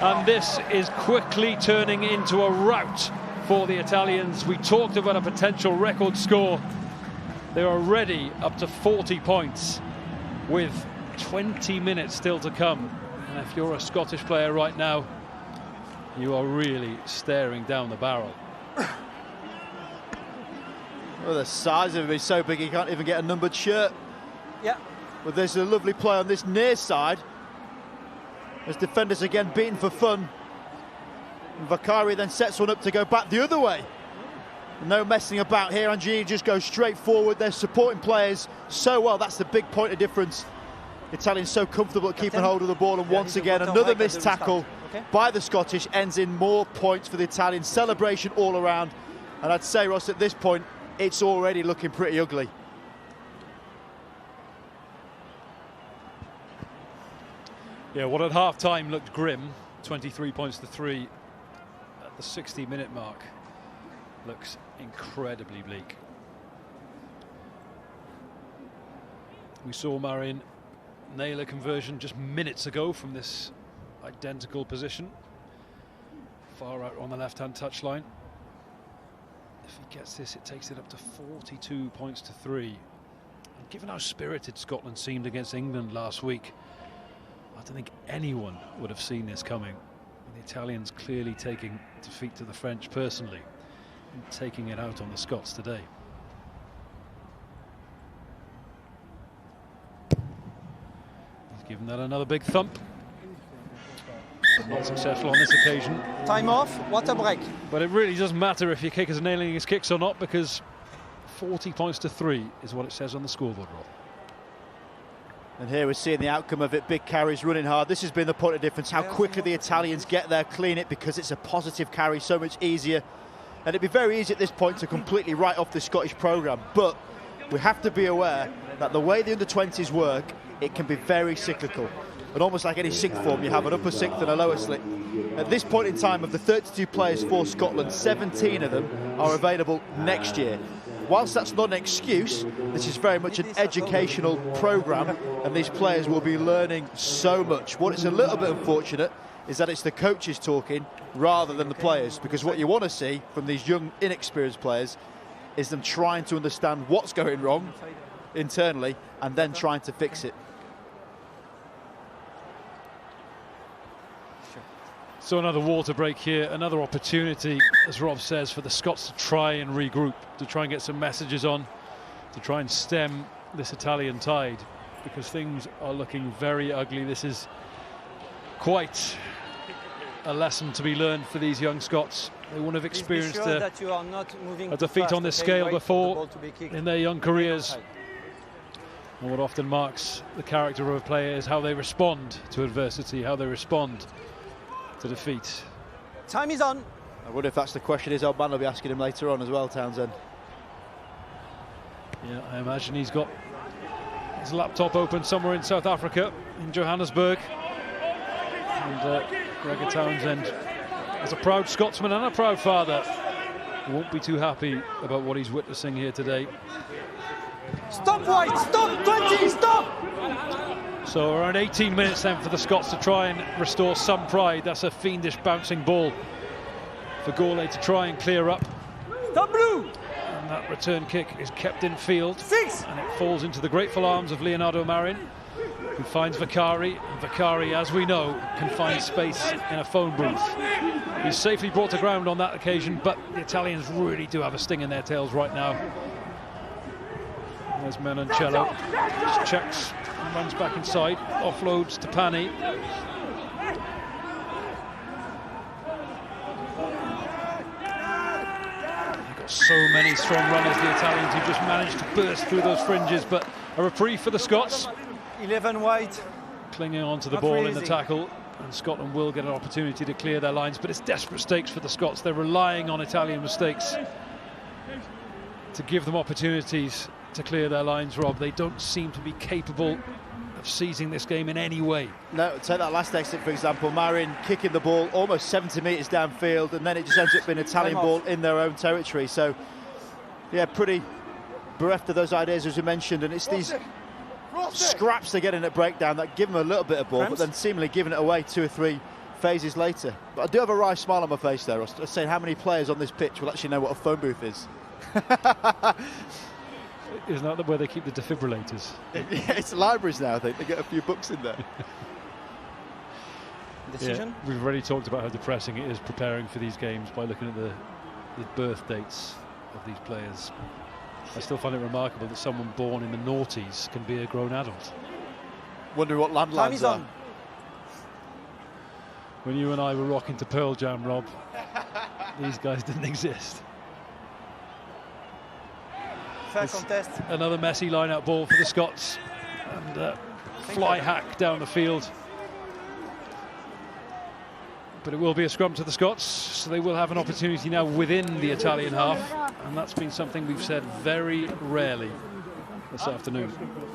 And this is quickly turning into a rout for the Italians. We talked about a potential record score. They're already up to 40 points with 20 minutes still to come. And if you're a Scottish player right now, you are really staring down the barrel. Well, the size of him is so big he can't even get a numbered shirt. Yeah. But there's a lovely play on this near side. As defenders again beaten for fun. And Vakari then sets one up to go back the other way. No messing about here. Andrini just goes straight forward. They're supporting players so well. That's the big point of difference. Italians so comfortable at keeping hold of the ball. And once again, another missed tackle by the Scottish ends in more points for the Italians. Celebration all around. And I'd say, Ross, at this point, it's already looking pretty ugly. Yeah, what at half-time looked grim, 23 points to 3 at the 60-minute mark, looks incredibly bleak. We saw Marin nail a conversion just minutes ago from this identical position, far out on the left-hand touchline. If he gets this, it takes it up to 42 points to 3. And given how spirited Scotland seemed against England last week, I don't think anyone would have seen this coming. The Italians clearly taking defeat to the French personally and taking it out on the Scots today. He's given that another big thump. Not successful on this occasion. Time off, what a break. But it really doesn't matter if your kickers are nailing his kicks or not, because 40 points to 3 is what it says on the scoreboard roll. And here we're seeing the outcome of it. Big carries, running hard. This has been the point of difference, how quickly the Italians get there, clean it, because it's a positive carry, so much easier. And it'd be very easy at this point to completely write off the Scottish programme. But we have to be aware that the way the under-20s work, it can be very cyclical. And almost like any sixth form, you have an upper sixth and a lower sixth. At this point in time, of the 32 players for Scotland, 17 of them are available next year. Whilst that's not an excuse, this is very much an educational programme, and these players will be learning so much. What is a little bit unfortunate is that it's the coaches talking rather than the players, because what you want to see from these young, inexperienced players is them trying to understand what's going wrong internally and then trying to fix it. So another water break here, another opportunity, as Rob says, for the Scots to try and regroup, to try and get some messages on, to try and stem this Italian tide, because things are looking very ugly. This is quite a lesson to be learned for these young Scots. They wouldn't have experienced a defeat on this scale before in their young careers. And what often marks the character of a player is how they respond to adversity, how they respond to defeat. Time is on. I wonder if that's the question his old man will be asking him later on as well, Townsend. Yeah, I imagine he's got his laptop open somewhere in South Africa, in Johannesburg. And Gregor Townsend, as a proud Scotsman and a proud father, won't be too happy about what he's witnessing here today. Stop, White! Stop! 20! Stop! So around 18 minutes then for the Scots to try and restore some pride. That's a fiendish bouncing ball for Gourlay to try and clear up. Stop, Blue! And that return kick is kept in field. 6! And it falls into the grateful arms of Leonardo Marin, who finds Vakari. And Vakari, as we know, can find space in a phone booth. He's safely brought to ground on that occasion, but the Italians really do have a sting in their tails right now. There's Menoncello, just checks and runs back inside, offloads to Pani. They've got so many strong runners, the Italians, who just managed to burst through those fringes, but a reprieve for the Scots. 11 White. Clinging on to the ball in the tackle, and Scotland will get an opportunity to clear their lines, but it's desperate stakes for the Scots. They're relying on Italian mistakes to give them opportunities to clear their lines, Rob. They don't seem to be capable of seizing this game in any way. No, take that last exit, for example. Marin kicking the ball almost 70 metres downfield, and then it just ends up being an Italian ball in their own territory. So, yeah, pretty bereft of those ideas, as we mentioned, and it's these scraps they get in at breakdown that give them a little bit of ball, but then seemingly giving it away 2 or 3 phases later. But I do have a wry smile on my face there. I was saying how many players on this pitch will actually know what a phone booth is. Isn't that where they keep the defibrillators? Yeah, it's libraries now, I think. They get a few books in there. Decision? Yeah, we've already talked about how depressing it is preparing for these games by looking at the birth dates of these players. I still find it remarkable that someone born in the noughties can be a grown adult. Wonder what landlines are. When you and I were rocking to Pearl Jam, Rob, these guys didn't exist. Fair contest. Another messy line-out ball for the Scots, and fly hack down the field. But it will be a scrum to the Scots, so they will have an opportunity now within the Italian half, and that's been something we've said very rarely this afternoon.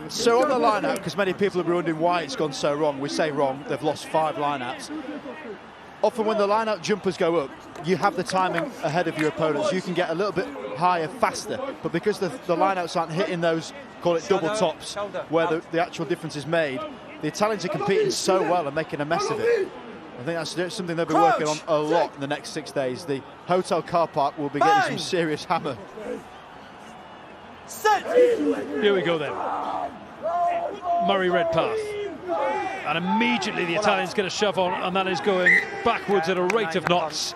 So on the line-out, because many people are wondering why it's gone so wrong, we say wrong, they've lost 5 line-outs. Often when the line-out jumpers go up, you have the timing ahead of your opponents. You can get a little bit higher faster, but because the line-outs aren't hitting those, call it double tops, where the actual difference is made, the Italians are competing so well and making a mess of it. I think that's something they'll be working on a lot in the next 6 days. The hotel car park will be getting some serious hammer. Here we go then. Murray Redpath. And immediately the Italians get a shove on, and that is going backwards at a rate of knots.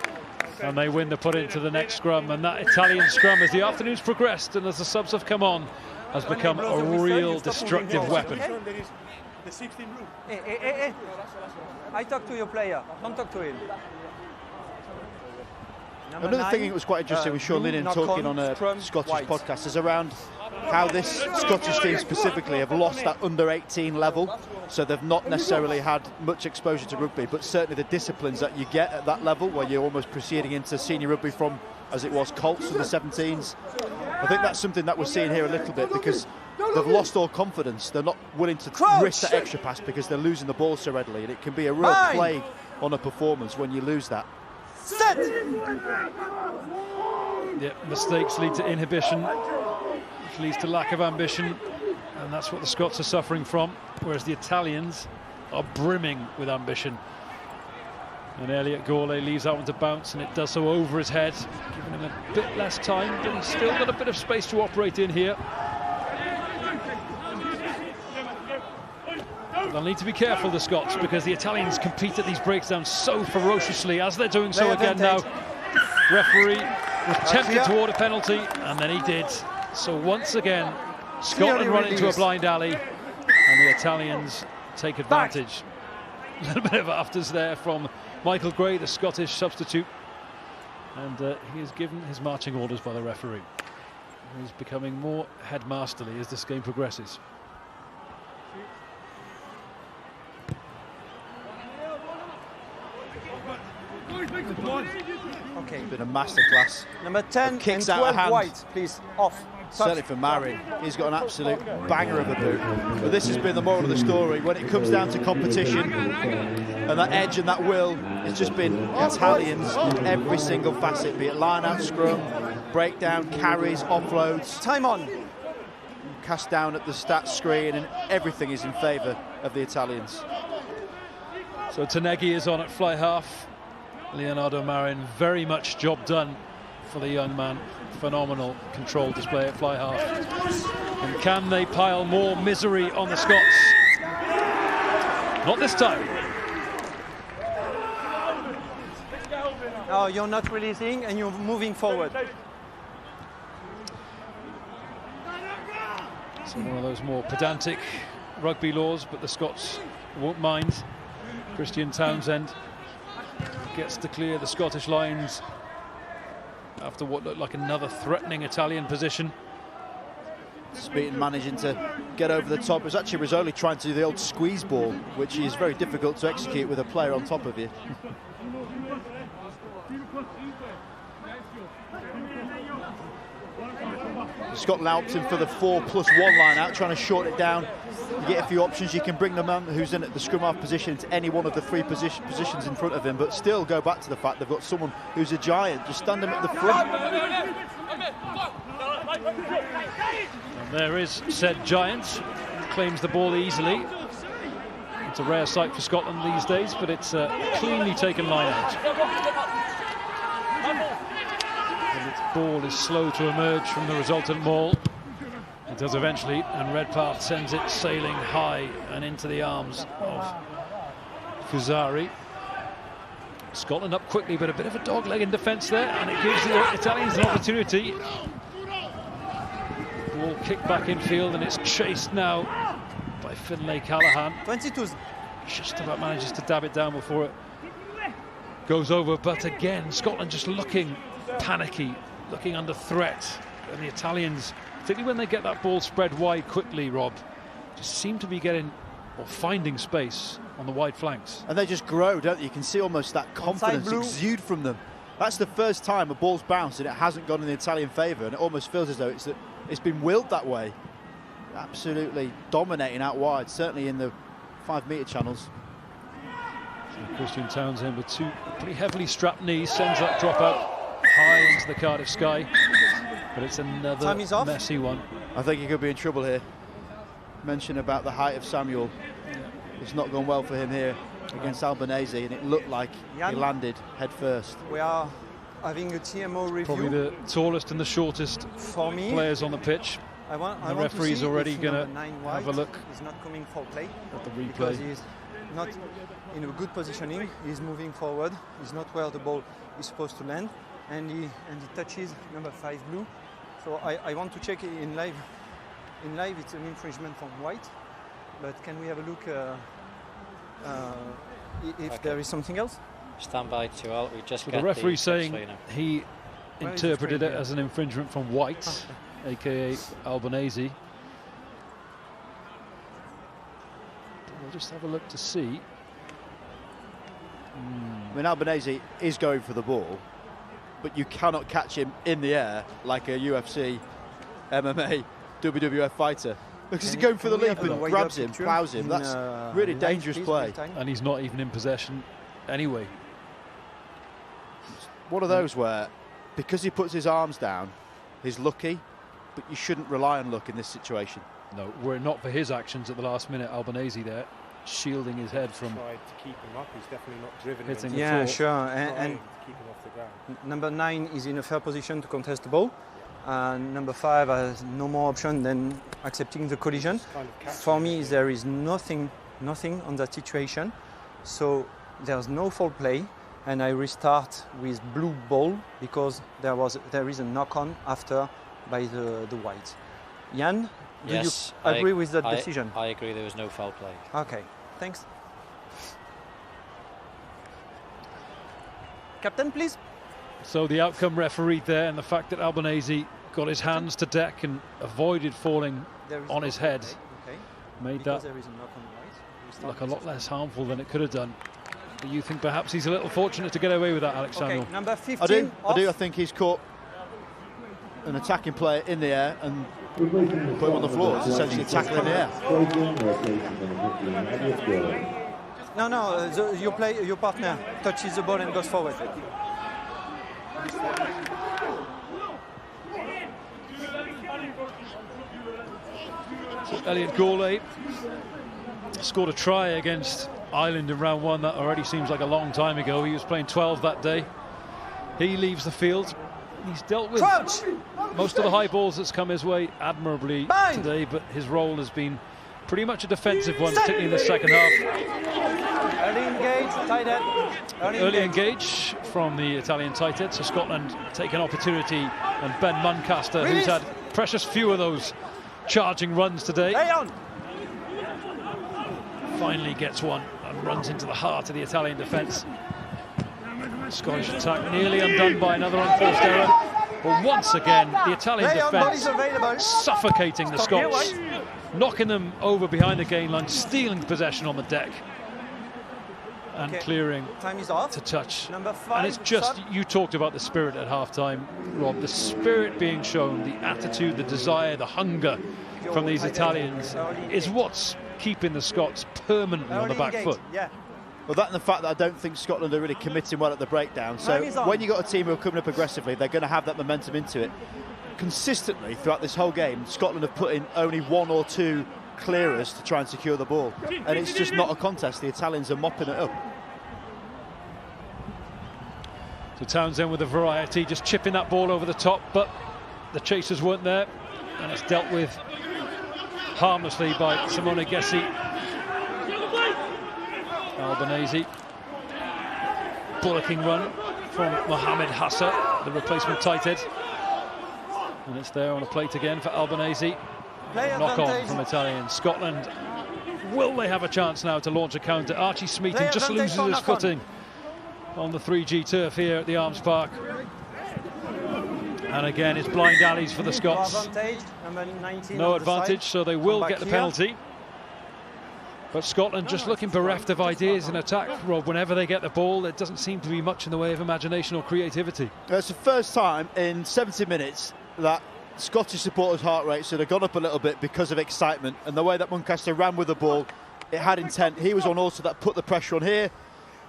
And they win the put into the next scrum. And that Italian scrum, as the afternoon's progressed and as the subs have come on, has become a real destructive weapon. Hey. I talk to your player, don't talk to him. Another thing that was quite interesting with Sean Lennon talking on a Scottish podcast is around how this Scottish team specifically have lost that under-18 level. So they've not necessarily had much exposure to rugby, but certainly the disciplines that you get at that level, where you're almost proceeding into senior rugby from, as it was, Colts in the 17s. I think that's something that we're seeing here a little bit, because they've lost all confidence. They're not willing to risk that extra pass because they're losing the ball so readily, and it can be a real plague on a performance when you lose that. Set! Yeah, mistakes lead to inhibition, which leads to lack of ambition, and that's what the Scots are suffering from, whereas the Italians are brimming with ambition. And Elliot Gourlay leaves that one to bounce, and it does so over his head, giving him a bit less time, but he's still got a bit of space to operate in here. They'll need to be careful, the Scots, because the Italians compete at these breakdowns so ferociously, as they're doing so again now. Referee was tempted toward a penalty, and then he did. So once again, Scotland run into a blind alley, and the Italians take advantage. A little bit of afters there from Michael Gray, the Scottish substitute, and he is given his marching orders by the referee. He's becoming more headmasterly as this game progresses. Okay. It's been a masterclass. Number 10 kicks and out of 12 hand. white, please. Off. Certainly for Marin, he's got an absolute banger of a boot. But this has been the moral of the story. When it comes down to competition and that edge and that will, it's just been Italians in every single facet, be it line-out, scrum, breakdown, carries, offloads. Time on. Cast down at the stats screen, and everything is in favour of the Italians. So Tanegi is on at fly half. Leonardo Marin, very much job done for the young man. Phenomenal control display at fly half. And can they pile more misery on the Scots? Not this time. Oh, you're not releasing and you're moving forward. So one of those more pedantic rugby laws, but the Scots won't mind. Christian Townsend gets to clear the Scottish lines after what looked like another threatening Italian position. Speeton managing to get over the top. It was actually Rizzoli trying to do the old squeeze ball, which is very difficult to execute with a player on top of you. Scotland opting for the 4+1 line out, trying to shorten it down. You get a few options. You can bring the man who's in at the scrum half position to any one of the three positions in front of him, but still go back to the fact they've got someone who's a giant. Just stand him at the front. And there is said giant, claims the ball easily. It's a rare sight for Scotland these days, but it's a cleanly taken line out. And its ball is slow to emerge from the resultant maul. It does eventually, and Redpath sends it sailing high and into the arms of Fusari. Scotland up quickly, but a bit of a dogleg in defence there, and it gives the Italians an opportunity. Ball kicked back in field, and it's chased now by Finlay Callaghan. 22. Just about manages to dab it down before it goes over, but again, Scotland just looking panicky, looking under threat, and the Italians, particularly when they get that ball spread wide quickly, Rob, just seem to be getting or finding space on the wide flanks. And they just grow, don't they? You can see almost that confidence exude from them. That's the first time a ball's bounced and it hasn't gone in the Italian favour, and it almost feels as though it's been willed that way. Absolutely dominating out wide, certainly in the 5-metre channels. So Christian Townsend with two pretty heavily strapped knees sends that drop out high into the Cardiff sky, but it's another messy one. I think he could be in trouble here. Mention about the height of Samuel. It's not gone well for him here against Albanese, and it looked like he landed head first. We are having a TMO review. Probably the tallest and the shortest for me players on the pitch. The referee's already going to have a look. He's not coming for play at the replay because he's not in a good positioning. He's moving forward. He's not where the ball is supposed to land, and he touches number 5 blue. So I want to check in live. In live, it's an infringement from white, but can we have a look if there is something else? Stand by to all. We just. So the referee saying he interpreted it as an infringement from white, aka Albanese. We'll just have a look to see. I mean, Albanese is going for the ball, but you cannot catch him in the air like a UFC, MMA, WWF fighter. Because he's going for the leap and grabs him, plows him. That's really dangerous play. And he's not even in possession anyway. One of those where, because he puts his arms down, he's lucky, but you shouldn't rely on luck in this situation. No, were it not for his actions at the last minute, Albanese there, shielding his head from tried to keep him up. He's definitely not driven hitting him. the Yeah, floor. sure. And keep him off the ground. Number 9 is in a fair position to contest the ball. Number 5 has no more option than accepting the collision. Kind of For me, there is nothing on that situation. So there's no foul play, and I restart with blue ball because there is a knock-on after by the white. Jan, do you agree with that decision? I agree. There was no foul play. Okay, thanks. Captain, please. So the outcome refereed there, and the fact that Albanese got his hands to deck and avoided falling on his head made that look a lot less harmful than it could have done. But you think perhaps he's a little fortunate to get away with that, Alexander? Okay, number 15. I do. I think he's caught an attacking player in the air and put him on the floor. It's essentially a tackle in the air. No, your partner touches the ball and goes forward. Elliot Gourlay scored a try against Ireland in round one. That already seems like a long time ago. He was playing 12 that day. He leaves the field. He's dealt with most of the high balls that's come his way admirably today, but his role has been pretty much a defensive one, particularly in the second half. Early engage, tight end. Early engage from the Italian tight end, so Scotland take an opportunity, and Ben Muncaster, who's had precious few of those charging runs today, finally gets one and runs into the heart of the Italian defence. Scottish attack nearly undone by another unforced error. But once again, the Italian defence suffocating the Scots, knocking them over behind the gain line, stealing possession on the deck, and clearing to touch. And it's just, you talked about the spirit at half-time, Rob, the spirit being shown, the attitude, the desire, the hunger from these Italians is what's keeping the Scots permanently on the back foot. Well, that and the fact that I don't think Scotland are really committing well at the breakdown. So when you've got a team who are coming up aggressively, they're going to have that momentum into it. Consistently throughout this whole game, Scotland have put in only 1 or 2 clearers to try and secure the ball. And it's just not a contest. The Italians are mopping it up. So Townsend with a variety, just chipping that ball over the top, but the chasers weren't there. And it's dealt with harmlessly by Simone Gessi. Albanese, bullocking run from Mohamed Hassa, the replacement tight end, and it's there on a plate again for Albanese. Knock on from Italian. Scotland, will they have a chance now to launch a counter? Archie Smeaton just loses his footing on the 3G turf here at the Arms Park, and again it's blind alleys for the Scots. No advantage, so they will get the penalty. But Scotland just looking bereft of ideas in attack, Rob. Whenever they get the ball, there doesn't seem to be much in the way of imagination or creativity. It's the first time in 70 minutes that Scottish supporters' heart rates had gone up a little bit because of excitement. And the way that Muncaster ran with the ball, it had intent. He was on also that put the pressure on here,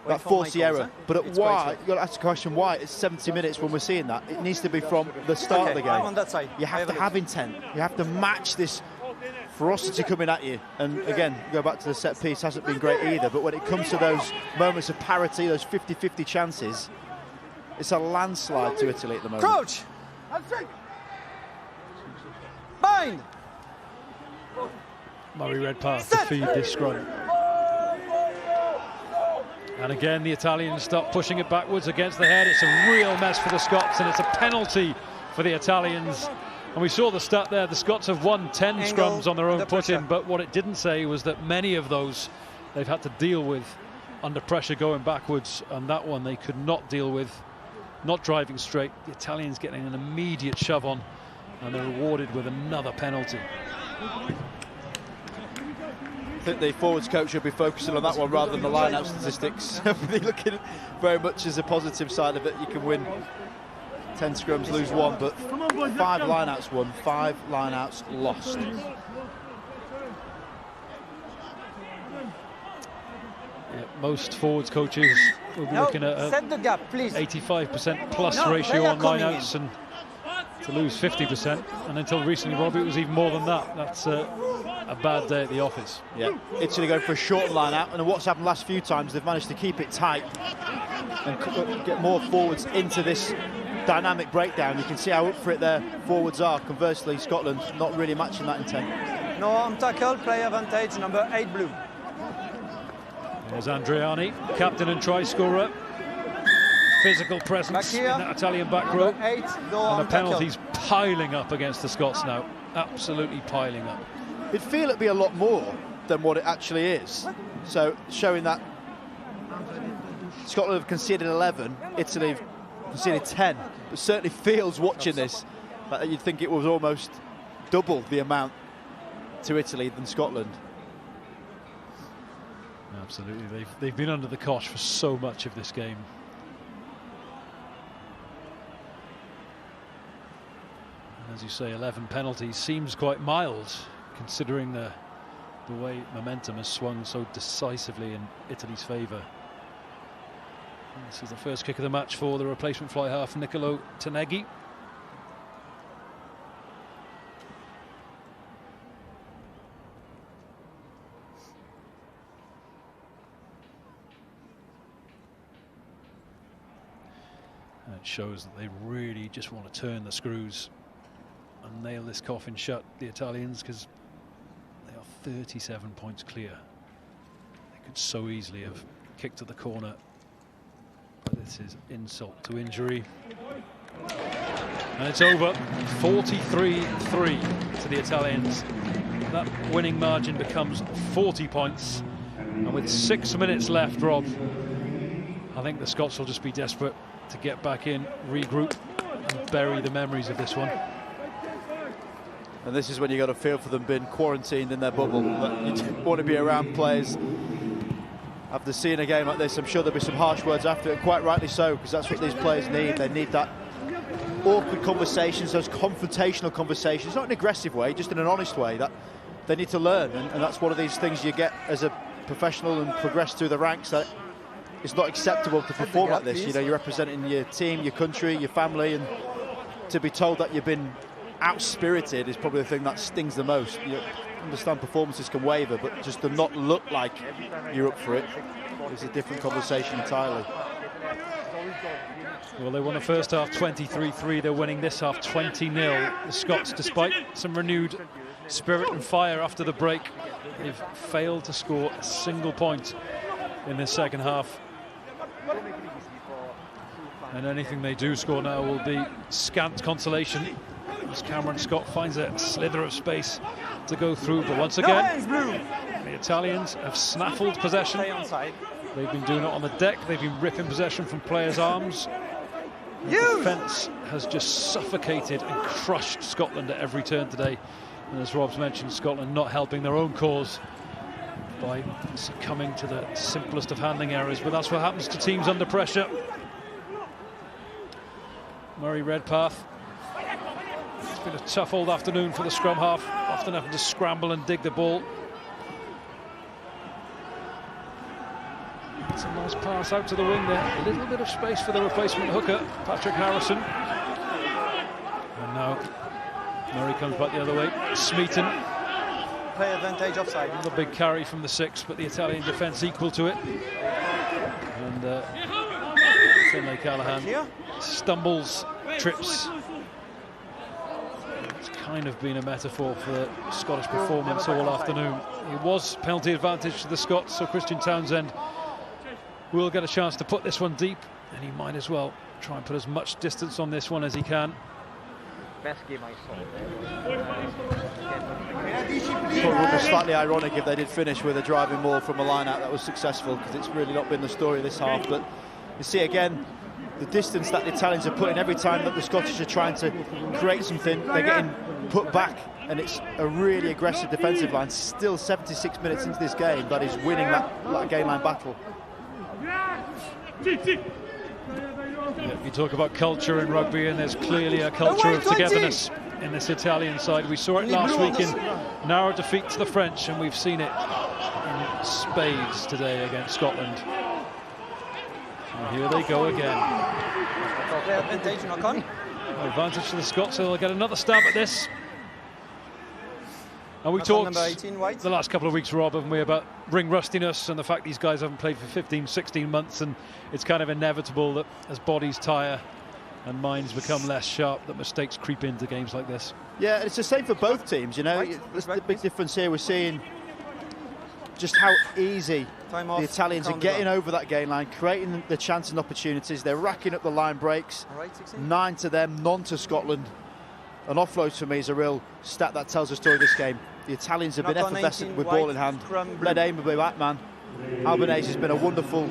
that forced the error. But at why, you've got to ask the question why it's 70 minutes when we're seeing that. It needs to be from the start of the game. I'm on that side. You have to have intent. You have to match this ferocity coming at you. And again, go back to the set piece, hasn't been great either, but when it comes to those moments of parity, those 50-50 chances, it's a landslide to Italy at the moment. Crouch! Bind! Murray Redpath to feed this scrum. And again, the Italians start pushing it backwards against the head. It's a real mess for the Scots, and it's a penalty for the Italians. And we saw the stat there, the Scots have won 10 scrums on their own put-in, but what it didn't say was that many of those they've had to deal with under pressure going backwards, and that one they could not deal with, not driving straight. The Italians getting an immediate shove on, and they're rewarded with another penalty. I think the forwards coach should be focusing on that one rather than the line-out statistics. Looking very much as a positive side of it. You can win 10 scrums, lose 1, but 5 line-outs won, 5 line-outs lost. Yeah, most forwards coaches will be looking at a 85% plus ratio on line-outs, and to lose 50%, and until recently, Robbie, it was even more than that. That's a bad day at the office. Yeah, Italy going for a short line-out, and what's happened last few times, they've managed to keep it tight and get more forwards into this dynamic breakdown. You can see how up for it their forwards are. Conversely, Scotland not really matching that intent. No on tackle, play advantage, number 8 blue. There's Andreani, captain and try scorer. Physical presence in that Italian back row. And the penalties piling up against the Scots now. Absolutely piling up. It'd feel it'd be a lot more than what it actually is. So showing that Scotland have conceded 11, Italy have conceded 10. It certainly feels, watching this, that you'd think it was almost double the amount to Italy than Scotland. Absolutely, they've been under the cosh for so much of this game. And as you say, 11 penalties seems quite mild, considering the way momentum has swung so decisively in Italy's favour. This is the first kick of the match for the replacement fly half, Niccolò Taneghi. And it shows that they really just want to turn the screws and nail this coffin shut, the Italians, because they are 37 points clear. They could so easily have kicked to the corner, but this is insult to injury. And it's over, 43-3 to the Italians. That winning margin becomes 40 points. And with 6 minutes left, Rob, I think the Scots will just be desperate to get back in, regroup, and bury the memories of this one. And this is when you got a feel for them being quarantined in their bubble. You don't want to be around players after seeing a game like this. I'm sure there'll be some harsh words after it, quite rightly so, because that's what these players need. They need that awkward conversations, those confrontational conversations, not in an aggressive way, just in an honest way, that they need to learn. And that's one of these things you get as a professional and progress through the ranks, that it's not acceptable to perform like this. You know, you're representing your team, your country, your family, and to be told that you've been out-spirited is probably the thing that stings the most. You understand performances can waver, but just to not look like you're up for it is a different conversation entirely. Well, they won the first half 23-3. They're winning this half 20-0. The Scots, despite some renewed spirit and fire after the break, they've failed to score a single point in this second half. And anything they do score now will be scant consolation, as Cameron Scott finds a slither of space to go through. But once again, the Italians have snaffled possession. They've been doing it on the deck. They've been ripping possession from players' arms. The defence has just suffocated and crushed Scotland at every turn today. And as Rob's mentioned, Scotland not helping their own cause by succumbing to the simplest of handling errors. But that's what happens to teams under pressure. Murray Redpath. It's been a tough old afternoon for the scrum half, often having to scramble and dig the ball. It's a nice pass out to the wing there. A little bit of space for the replacement hooker, Patrick Harrison. And now Murray comes back the other way. Smeaton. Play advantage offside. Another big carry from the 6, but the Italian defence equal to it. And Finlay Callaghan stumbles, trips. It's kind of been a metaphor for the Scottish performance all afternoon. It was penalty advantage to the Scots, so Christian Townsend will get a chance to put this one deep, and he might as well try and put as much distance on this one as he can. Best game I saw. It would be slightly ironic if they did finish with a driving maul from a line out that was successful, because it's really not been the story this half. But you see again the distance that the Italians are putting every time that the Scottish are trying to create something. They're getting put back, and it's a really aggressive defensive line. Still 76 minutes into this game, that is winning that game line battle. You talk about culture in rugby, and there's clearly a culture of togetherness in this Italian side. We saw it last week in narrow defeat to the French, and we've seen it in spades today against Scotland. And here they go again. Advantage, knock on. Advantage to the Scots, so they'll get another stab at this. And we talked 18, the last couple of weeks, Rob, haven't we, about ring rustiness and the fact these guys haven't played for 15, 16 months, and it's kind of inevitable that as bodies tire and minds become less sharp, that mistakes creep into games like this. Yeah, it's the same for both teams, you know. That's the big difference here. We're seeing just how easy the Italians are getting over that gain line, creating the chance and opportunities. They're racking up the line breaks. 9 to them, none to Scotland. An offload for me is a real stat that tells the story of this game. The Italians have been effervescent with ball in hand. Red aim will be back, man. Albanese has been a wonderful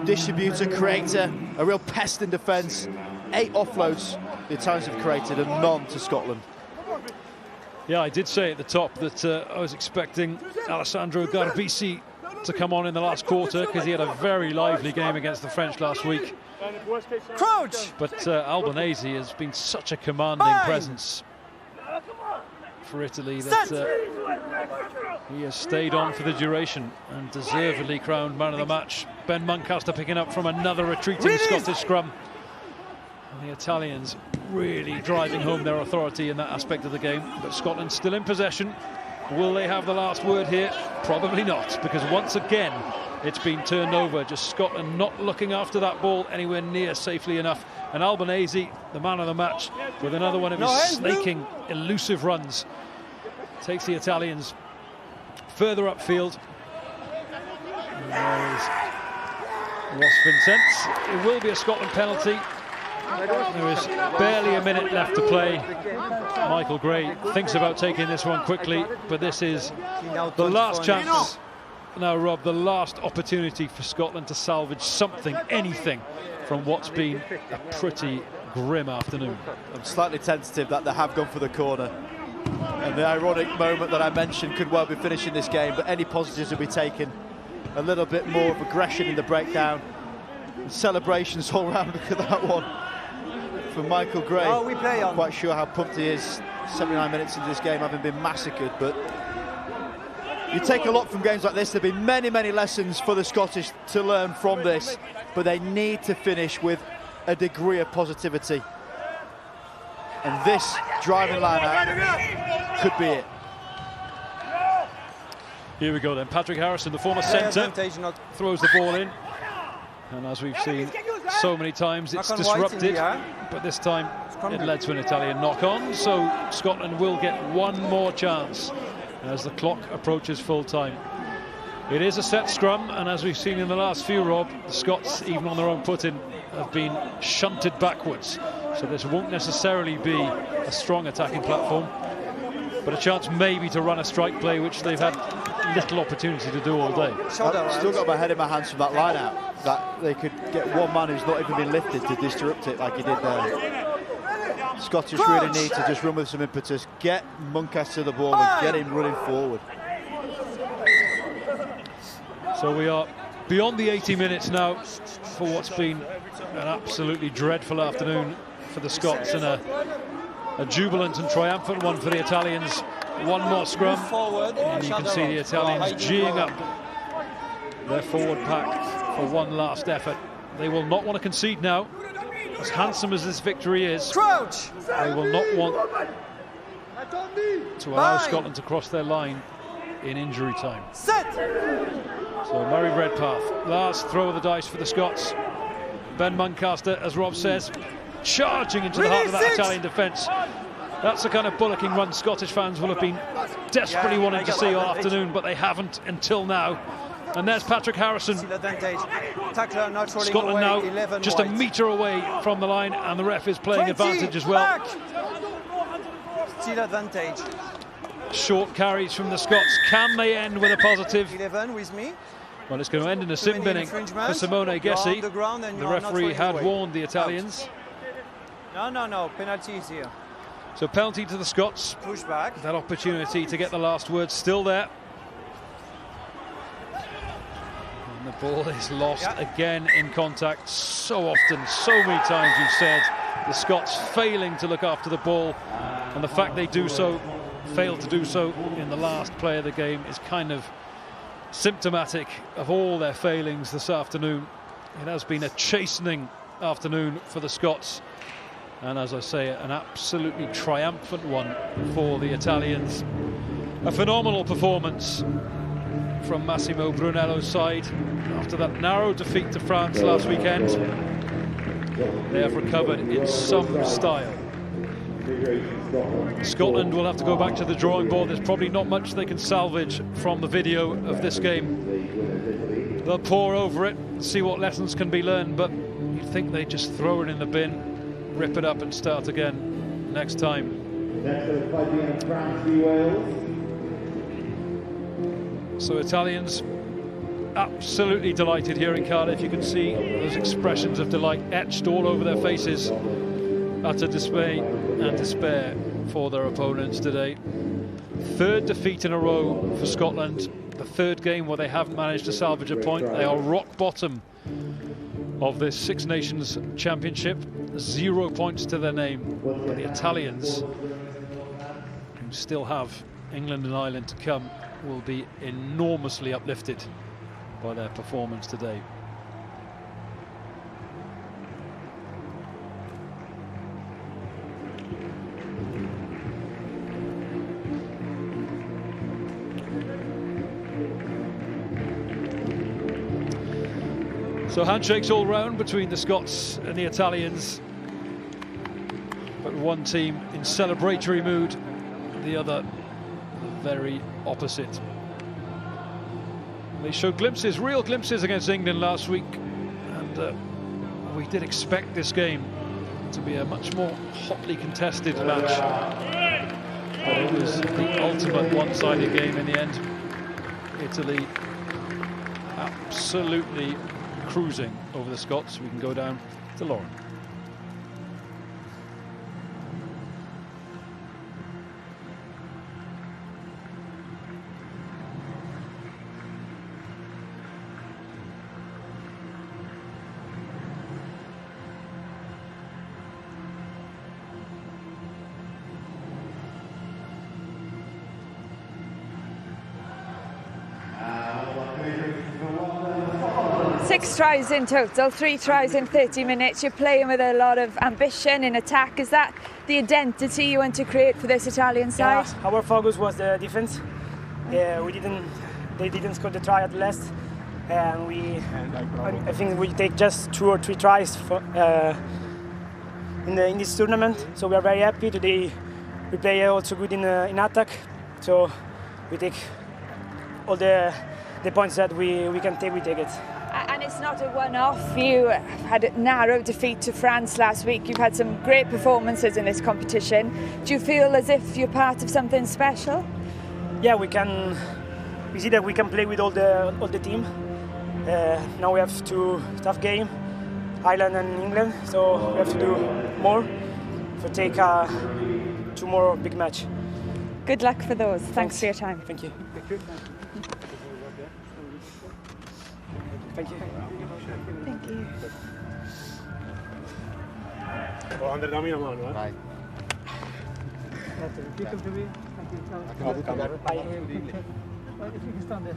distributor, creator, a real pest in defence. 8 offloads the Italians have created and none to Scotland. Yeah, I did say at the top that I was expecting Alessandro Garbisi to come on in the last quarter because he had a very lively game against the French last week. Crouch! But Albanese has been such a commanding presence for Italy that he has stayed on for the duration and deservedly crowned man of the match. Ben Muncaster picking up from another retreating Scottish scrum. And the Italians really driving home their authority in that aspect of the game. But Scotland still in possession. Will they have the last word here? Probably not, because once again it's been turned over. Just Scotland not looking after that ball anywhere near safely enough. And Albanese, the man of the match, with another one of his snaking, elusive runs, takes the Italians further upfield. And there is Ross Vincent. It will be a Scotland penalty. There is barely a minute left to play. Michael Gray thinks about taking this one quickly, but this is the last chance. Now, Rob, the last opportunity for Scotland to salvage something, anything, from what's been a pretty grim afternoon. I'm slightly tentative that they have gone for the corner. And the ironic moment that I mentioned could well be finishing this game, but any positives will be taken. A little bit more of aggression in the breakdown. And celebrations all round. Look at that one from Michael Gray. Oh, we play on. I'm quite sure how pumped he is 79 minutes into this game, having been massacred. But you take a lot from games like this. There'll be many, many lessons for the Scottish to learn from this, but they need to finish with a degree of positivity. And this driving line-out could be it. Here we go then. Patrick Harrison, the former centre, throws the ball in. And as we've seen so many times, it's disrupted. But this time it led to an Italian knock-on. So Scotland will get one more chance as the clock approaches full-time. It is a set scrum, and as we've seen in the last few, Rob, the Scots, even on their own footing, have been shunted backwards. So this won't necessarily be a strong attacking platform, but a chance maybe to run a strike play, which they've had little opportunity to do all day. I've still got my head in my hands from that line out, that they could get one man who's not even been lifted to disrupt it like he did there. Scottish really need to just run with some impetus, get Muncaster the ball and get him running forward. So we are beyond the 80 minutes now for what's been an absolutely dreadful afternoon for the Scots, and a jubilant and triumphant one for the Italians. One more scrum, and you can see the Italians geeing up their forward pack for one last effort. They will not want to concede now. As handsome as this victory is, they will not want to allow Scotland to cross their line in injury time. So Murray Redpath, last throw of the dice for the Scots. Ben Muncaster, as Rob says, charging into the heart of that Italian defence. That's the kind of bullocking run Scottish fans will have been desperately wanting to see all afternoon, but they haven't until now. And there's Patrick Harrison. Scotland now just a metre away from the line, and the ref is playing advantage as well. Still advantage. Short carries from the Scots. Can they end with a positive? 11 with me. Well, it's going to end in a sin binning for Simone Gessi. The referee had warned the Italians. No, penalty is here. So penalty to the Scots. Push back. That opportunity to get the last word still there. And the ball is lost again in contact. So often, so many times you've said, the Scots failing to look after the ball. And the fact they do so, failed to do so in the last play of the game, is kind of symptomatic of all their failings this afternoon. It has been a chastening afternoon for the Scots, and as I say, an absolutely triumphant one for the Italians. A phenomenal performance from Massimo Brunello's side after that narrow defeat to France last weekend. They have recovered in some style. Scotland will have to go back to the drawing board. There's probably not much they can salvage from the video of this game. They'll pore over it, see what lessons can be learned, but you'd think they just throw it in the bin, rip it up and start again next time. So Italians absolutely delighted here in Cardiff. You can see those expressions of delight etched all over their faces, utter dismay and despair for their opponents today. Third defeat in a row for Scotland, the third game where they haven't managed to salvage a point. They are rock bottom of this Six Nations Championship, 0 points to their name. But the Italians, who still have England and Ireland to come, will be enormously uplifted by their performance today. So handshakes all round between the Scots and the Italians, but one team in celebratory mood, the other the very opposite. They showed glimpses, real glimpses against England last week, and we did expect this game to be a much more hotly contested match. But it was the ultimate one-sided game in the end. Italy absolutely cruising over the Scots. We can go down to Lauren. Six tries in total, 3 tries in 30 minutes. You're playing with a lot of ambition in attack. Is that the identity you want to create for this Italian side? Yeah, our focus was the defense. They didn't score the try at last, and I think we take just 2 or 3 tries in this tournament. So we are very happy today. We play also good in attack. So we take all the points that we can take. We take it. And it's not a one-off. You had a narrow defeat to France last week. You've had some great performances in this competition. Do you feel as if you're part of something special? Yeah, we see that we can play with all the team. Now we have 2 tough games, Ireland and England. So we have to do more to take 2 more big match. Good luck for those. Thanks for your time. Thank you. Thank you. Thank you. Oh, Andre, dammi una mano, Vai.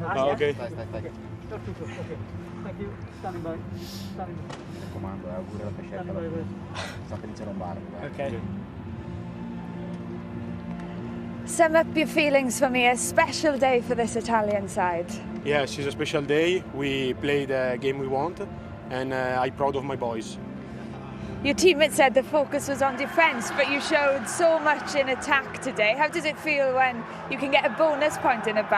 Ah, ok. Thank you. Standing by. Comando, auguri alla pescetta. Sta Felice Lombardo. Okay. Sum up your feelings for me. A special day for this Italian side. Yes, it's a special day. We played the game we want, and I'm proud of my boys. Your teammate said the focus was on defence, but you showed so much in attack today. How does it feel when you can get a bonus point in a bag?